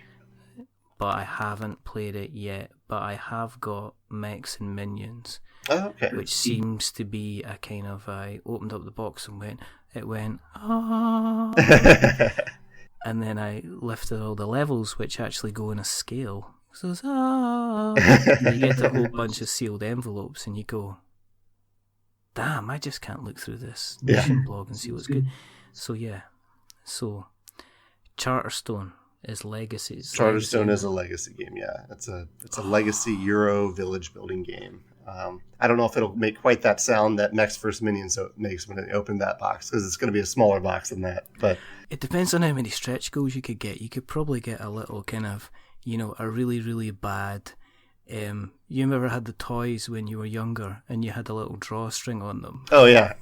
But I haven't played it yet. But I have got Mechs and Minions. Oh, okay. Which seems to be a kind of, I opened up the box and it went, ah. And then I lifted all the levels, which actually go in a scale. So it's, ah. And you get a whole bunch of sealed envelopes and you go, damn, I just can't look through this mission blog and see what's good. So yeah, Charterstone is legacy. Charterstone is a legacy game. Yeah, it's a legacy Euro village building game. I don't know if it'll make quite that sound that Mechs vs. Minions makes when I open that box, because it's going to be a smaller box than that. But it depends on how many stretch goals you could get. You could probably get a little kind of, a really, really bad. You ever had the toys when you were younger and you had a little drawstring on them? Oh yeah.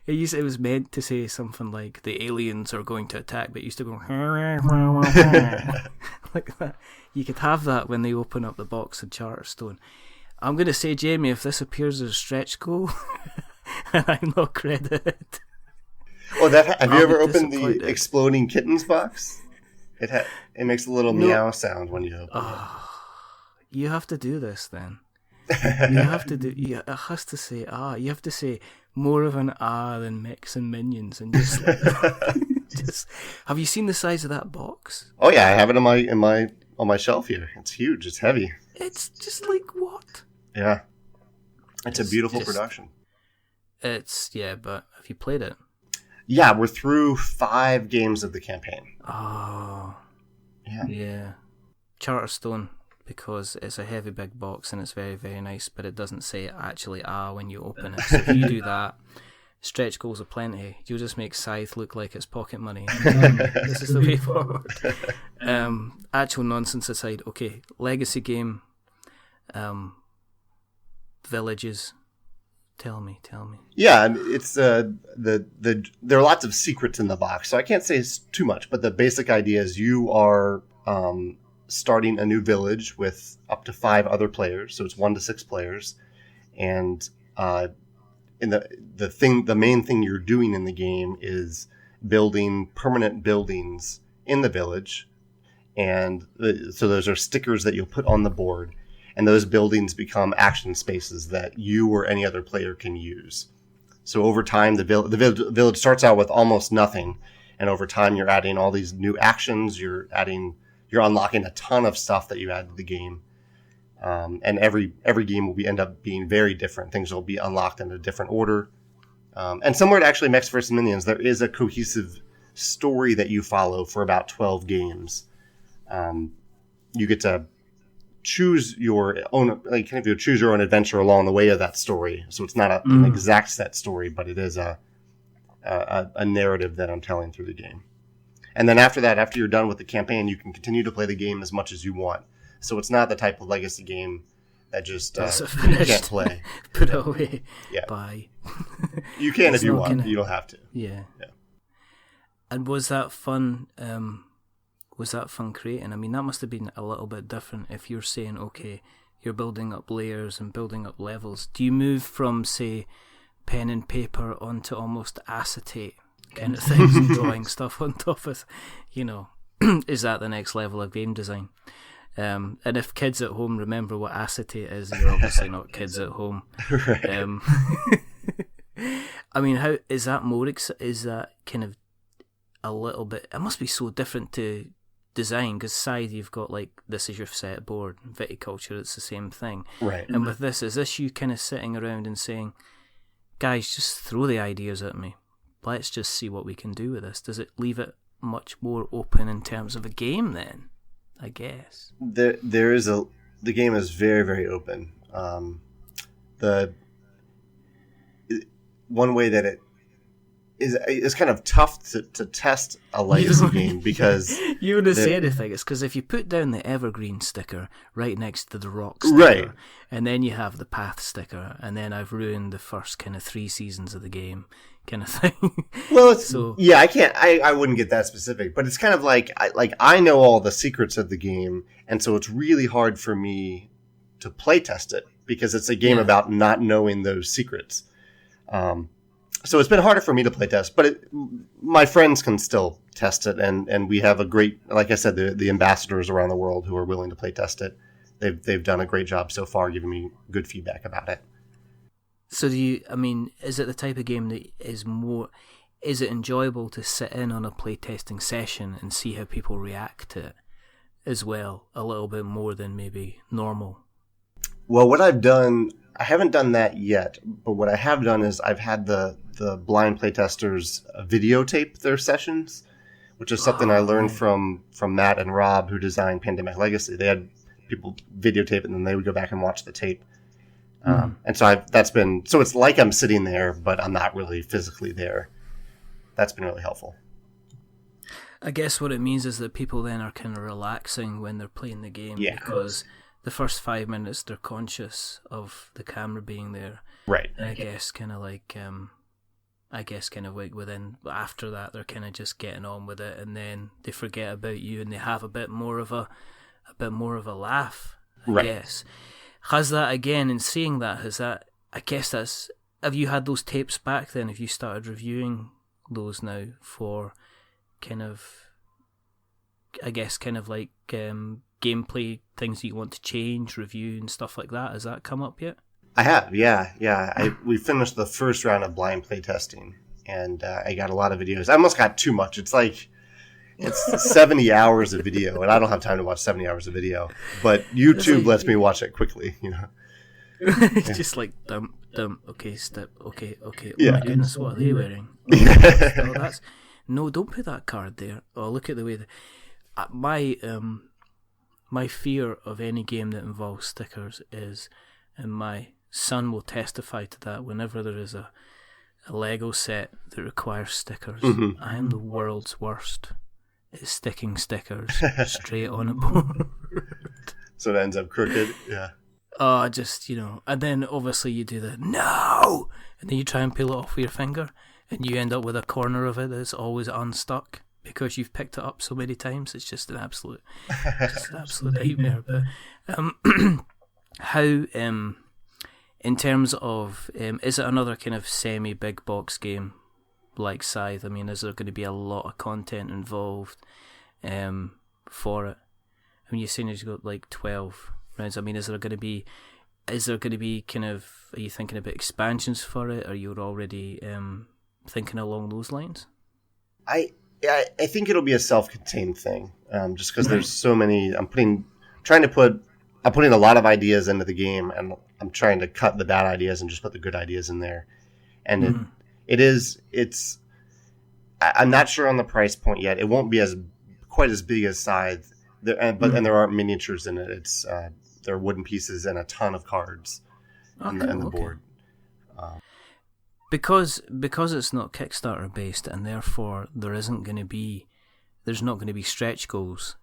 It was meant to say something like the aliens are going to attack, but it used to go like that. You could have that when they open up the box of Charterstone. I'm going to say, Jamie, if this appears as a stretch goal, and I'm not credited. Oh, have you ever opened the Exploding Kittens box? It makes a little meow sound when you open it. You have to do this then. You have to do. It has to say ah. You have to say more of an ah than Mechs and Minions, and just. Have you seen the size of that box? Oh yeah, I have it on my shelf here. It's huge. It's heavy. It's just like what? Yeah, it's a beautiful production. But have you played it? Yeah, we're through 5 games of the campaign. Oh. Yeah. Charterstone, because it's a heavy big box and it's very, very nice, but it doesn't say actually when you open it. So if you do that, stretch goals aplenty. You'll just make Scythe look like it's pocket money. This is the way forward. Actual nonsense aside, okay, legacy game, villages. Tell me. Yeah, it's there are lots of secrets in the box, so I can't say too much. But the basic idea is you are starting a new village with up to 5 other players, so it's 1 to 6 players, and the main thing you're doing in the game is building permanent buildings in the village, and so those are stickers that you'll put on the board. and those buildings become action spaces that you or any other player can use. So over time, the village starts out with almost nothing, and over time you're adding all these new actions. You're unlocking a ton of stuff that you add to the game, and every game will end up being very different. Things will be unlocked in a different order, and similar to actually Mechs vs. Minions, there is a cohesive story that you follow for about 12 games. You get to choose your own, choose your own adventure along the way of that story. So it's not an exact set story, but it is a narrative that I'm telling through the game. And then after that, after you're done with the campaign, you can continue to play the game as much as you want. So it's not the type of legacy game that just you can't play. Put it away. Yeah. Bye. You can if you want. You don't have to. Yeah. And was that fun? Was that fun creating? I mean, that must have been a little bit different if you're saying, okay, you're building up layers and building up levels. Do you move from, say, pen and paper onto almost acetate kind of things and drawing stuff on top of, is that the next level of game design? And if kids at home remember what acetate is, you're obviously not kids at home. Right. I mean, how is that more? Is that kind of a little bit? It must be so different to design, because Scythe, you've got this is your set board. Viticulture, it's the same thing. Right. And with this, is this you kind of sitting around and saying, guys, just throw the ideas at me. Let's just see what we can do with this. Does it leave it much more open in terms of a game then? I guess. The game is very, very open. The one way that it is kind of tough to test a legacy game, because you wouldn't say anything. It's because if you put down the evergreen sticker right next to the rock sticker, right, and then you have the path sticker, and then I've ruined the first kind of 3 seasons of the game, kind of thing. Well, I wouldn't get that specific, but it's kind of like I know all the secrets of the game, and so it's really hard for me to play test it, because it's a game about not knowing those secrets. So it's been harder for me to play test, but my friends can still test it, and we have a great, like I said, the ambassadors around the world who are willing to play test it. They've done a great job so far, giving me good feedback about it. So is it the type of game that is it enjoyable to sit in on a playtesting session and see how people react to it as well, a little bit more than maybe normal? Well, what I've done, I haven't done that yet, but what I have done is I've had the blind playtesters videotape their sessions, which is something I learned from Matt and Rob, who designed Pandemic Legacy. They had people videotape it, and then they would go back and watch the tape. And so so it's like I'm sitting there, but I'm not really physically there. That's been really helpful. I guess what it means is that people then are kind of relaxing when they're playing the game, because the first 5 minutes they're conscious of the camera being there, right? And I guess kind of like within after that they're kind of just getting on with it, and then they forget about you and they have a bit more of a laugh. I guess. Has that, again, in seeing that, have you had those tapes back then? Have you started reviewing those now for kind of gameplay things that you want to change, review and stuff like that? Has that come up yet? I have, yeah. We finished the first round of blind play testing, and I got a lot of videos. I almost got too much. It's 70 hours of video, and I don't have time to watch 70 hours of video. But YouTube lets me watch it quickly, It's just like dump, okay, step, okay. Oh my goodness, what are they wearing? No, don't put that card there. Oh, look at the way my fear of any game that involves stickers is, and my son will testify to that, whenever there is a Lego set that requires stickers, I am the world's worst at sticking stickers straight on a board. So it ends up crooked, yeah. And then obviously you do the no, and then you try and peel it off with your finger, and you end up with a corner of it that's always unstuck because you've picked it up so many times. It's just an absolute nightmare. But how, in terms of, is it another kind of semi-big box game like Scythe? I mean, is there going to be a lot of content involved for it? I mean, you're saying you've got 12 rounds? I mean, is there going to be kind of, are you thinking about expansions for it? Are you already thinking along those lines? I think it'll be a self-contained thing, just because there's so many. I'm putting a lot of ideas into the game, and I'm trying to cut the bad ideas and just put the good ideas in there. And I'm not sure on the price point yet. It won't be quite as big as Scythe, and there aren't miniatures in it. It's there are wooden pieces and a ton of cards in the board. Because it's not Kickstarter based, and therefore there's not going to be stretch goals.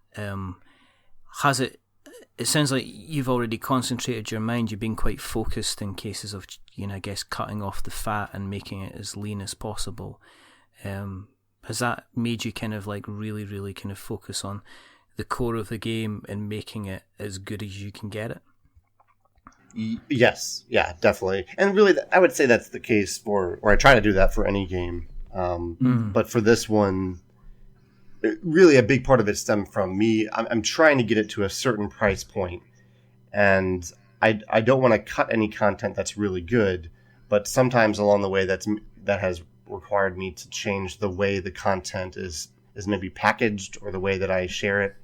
It sounds like you've already concentrated your mind. You've been quite focused in cases of, I guess, cutting off the fat and making it as lean as possible. Has that made you kind of like really, really kind of focus on the core of the game and making it as good as you can get it? Yes, yeah, definitely. And really, I would say that's the case or I try to do that for any game. But for this one, really a big part of it stemmed from me. I'm trying to get it to a certain price point, and I don't want to cut any content that's really good, but sometimes along the way that has required me to change the way the content is maybe packaged or the way that I share it.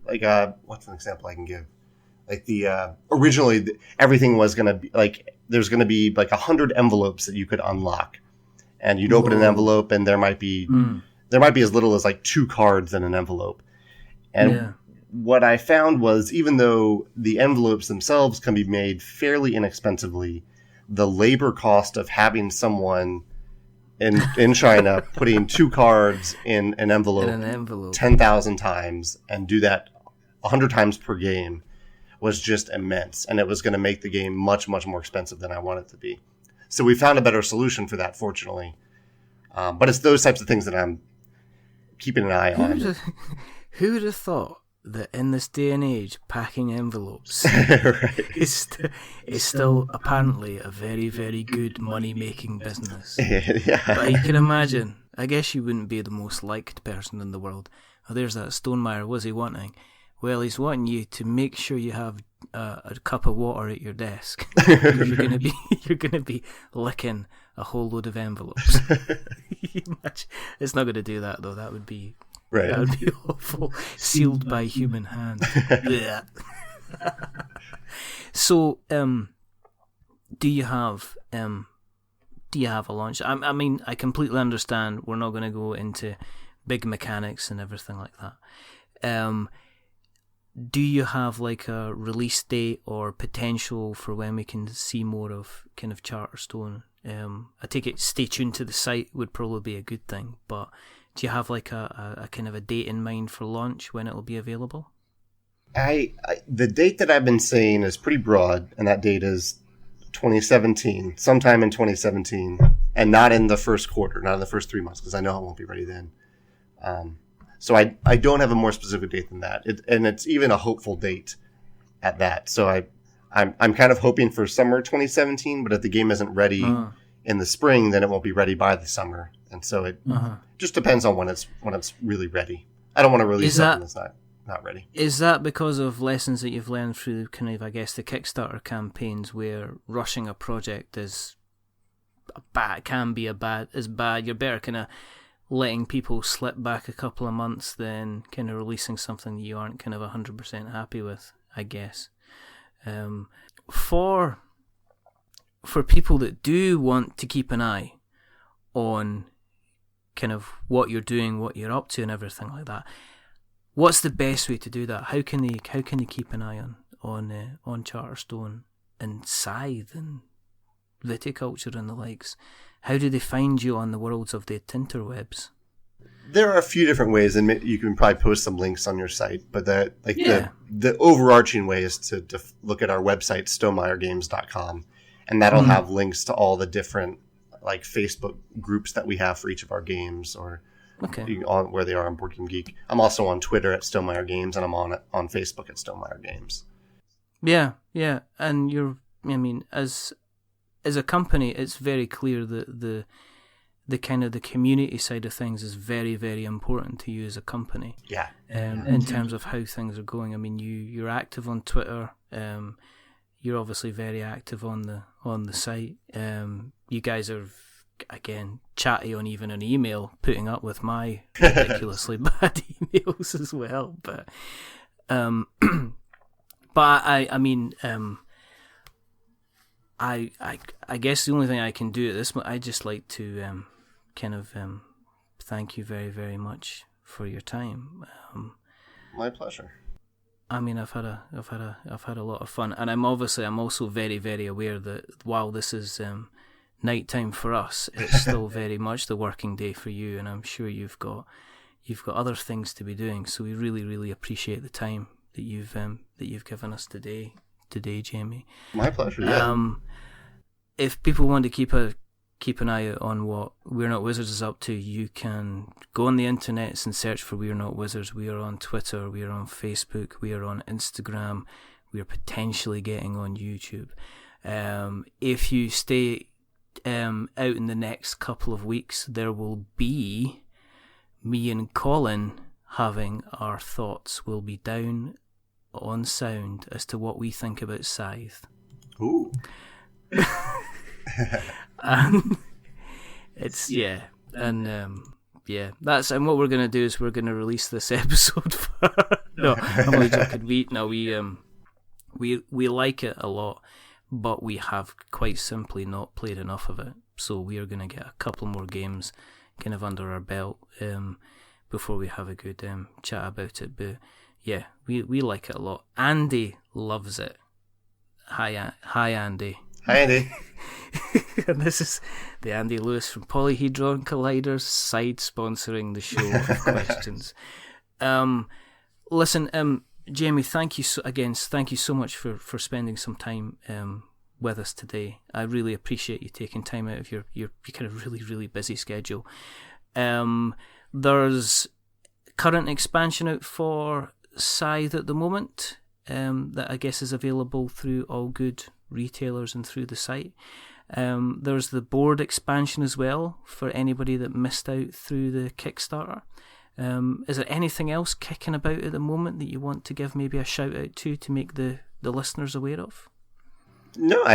Like, what's an example I can give? Like originally everything was going to be like, there's going to be like 100 envelopes that you could unlock, and you'd open an envelope and there might be as little as like 2 cards in an envelope. And what I found was, even though the envelopes themselves can be made fairly inexpensively, the labor cost of having someone in China putting 2 cards in an envelope 10,000 times and do that 100 times per game was just immense. And it was going to make the game much, much more expensive than I want it to be. So we found a better solution for that, fortunately. But it's those types of things that I'm keeping an eye on. Who would have thought that in this day and age, packing envelopes is still apparently a very, very good money-making business? Yeah. But you can imagine, I guess you wouldn't be the most liked person in the world. Oh, there's that Stonemaier. What's he wanting? Well, he's wanting you to make sure you have a cup of water at your desk. You're gonna be licking a whole load of envelopes. It's not going to do that though. That would be awful. Sealed by human hand. So, do you have a launch? I mean, I completely understand. We're not going to go into big mechanics and everything like that. Do you have like a release date or potential for when we can see more of kind of Charterstone? I take it stay tuned to the site would probably be a good thing, but do you have like a kind of a date in mind for launch when it will be available? The date that I've been saying is pretty broad, and that date is 2017, sometime in 2017, and not in the first quarter, not in the first 3 months, because I know it won't be ready then. So I don't have a more specific date than that, and it's even a hopeful date at that. So I'm kind of hoping for summer 2017, but if the game isn't ready in the spring, then it won't be ready by the summer, and so it just depends on when it's really ready. I don't want to release something that's not ready. Is that because of lessons that you've learned through kind of, I guess, the Kickstarter campaigns, where rushing a project is bad? You're better kind of letting people slip back a couple of months than kind of releasing something that you aren't kind of 100% happy with, I guess. For people that do want to keep an eye on kind of what you're doing, what you're up to, and everything like that, what's the best way to do that? How can they keep an eye on Charterstone and Scythe and Viticulture and the likes? How do they find you on the worlds of the interwebs? There are a few different ways, and you can probably post some links on your site. But the overarching way is to look at our website, stonemeiergames.com, and that'll have links to all the different like Facebook groups that we have for each of our games, or on where they are on Board Game Geek. I'm also on Twitter at Stonemaier Games, and I'm on Facebook at Stonemaier Games. Yeah, and as a company, it's very clear that the kind of the community side of things is very, very important to you as a company. Yeah. In terms of how things are going. I mean, you're active on Twitter. You're obviously very active on the site. You guys are, again, chatty on even an email, putting up with my ridiculously bad emails as well. But I mean, I guess the only thing I can do at this point, I just like to thank you very, very much for your time. My pleasure. I mean, I've had a lot of fun, and I'm also very, very aware that while this is nighttime for us, it's still very much the working day for you, and I'm sure you've got other things to be doing. So we really, really appreciate the time that you've given us today, Jamey. My pleasure. Yeah. If people want to keep an eye out on what We're Not Wizards is up to, you can go on the internet and search for We're Not Wizards. We are on Twitter, we are on Facebook, we are on Instagram, we are potentially getting on YouTube. If you stay out in the next couple of weeks, there will be me and Colin having our thoughts. Will be down on sound as to what we think about Scythe. Ooh. And it's that's what we're gonna do is we're gonna release this episode for no, I'm only joking. We like it a lot, but we have quite simply not played enough of it, so we are gonna get a couple more games kind of under our belt before we have a good chat about it. But yeah, we like it a lot. Andy loves it. Hi Andy. Hi Andy. And this is the Andy Lewis from Polyhedron Collider side sponsoring the show of questions. Listen, Jamey, thank you so much for spending some time with us today. I really appreciate you taking time out of your kind of really, really busy schedule. There's current expansion out for Scythe at the moment that I guess is available through all good retailers and through the site. There's the board expansion as well for anybody that missed out through the Kickstarter. Is there anything else kicking about at the moment that you want to give maybe a shout out to make the listeners aware of? No,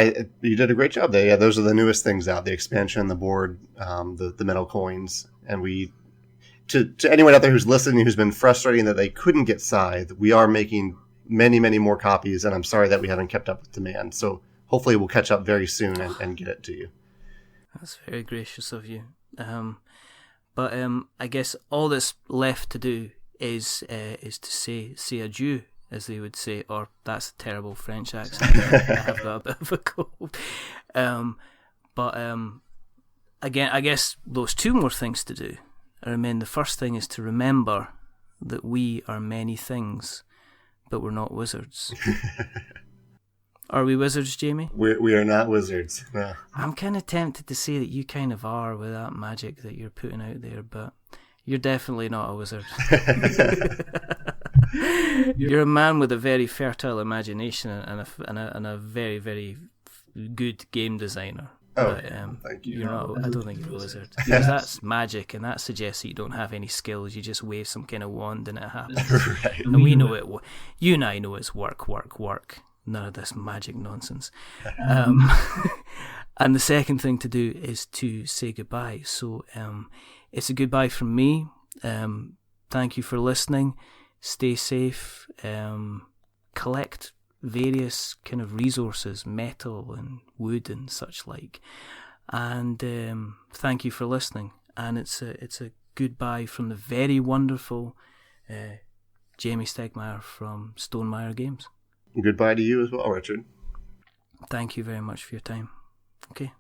you did a great job there. Yeah, those are the newest things out: the expansion, the board, the metal coins, and we. To anyone out there who's listening who's been frustrating that they couldn't get Scythe, we are making many, many more copies, and I'm sorry that we haven't kept up with demand. So hopefully we'll catch up very soon and get it to you. That's very gracious of you. But I guess all that's left to do is to say adieu, as they would say, or that's a terrible French accent. I have got a bit of a cold. Again, I guess those two more things to do. I mean, the first thing is to remember that we are many things, but we're not wizards. Are we wizards, Jamey? We are not wizards. No. I'm kind of tempted to say that you kind of are with that magic that you're putting out there, but you're definitely not a wizard. You're a man with a very fertile imagination and a very, very good game designer. Oh, but, thank you. I don't think you're a wizard. Because that's magic, and that suggests that you don't have any skills. You just wave some kind of wand and it happens. Right. And we know it. You and I know it's work. None of this magic nonsense. And the second thing to do is to say goodbye. So it's a goodbye from me. Thank you for listening. Stay safe. Collect various kind of resources, metal and wood and such like. And thank you for listening. And it's a goodbye from the very wonderful Jamey Stegmaier from Stonemaier Games. Goodbye to you as well, Richard. Thank you very much for your time. Okay.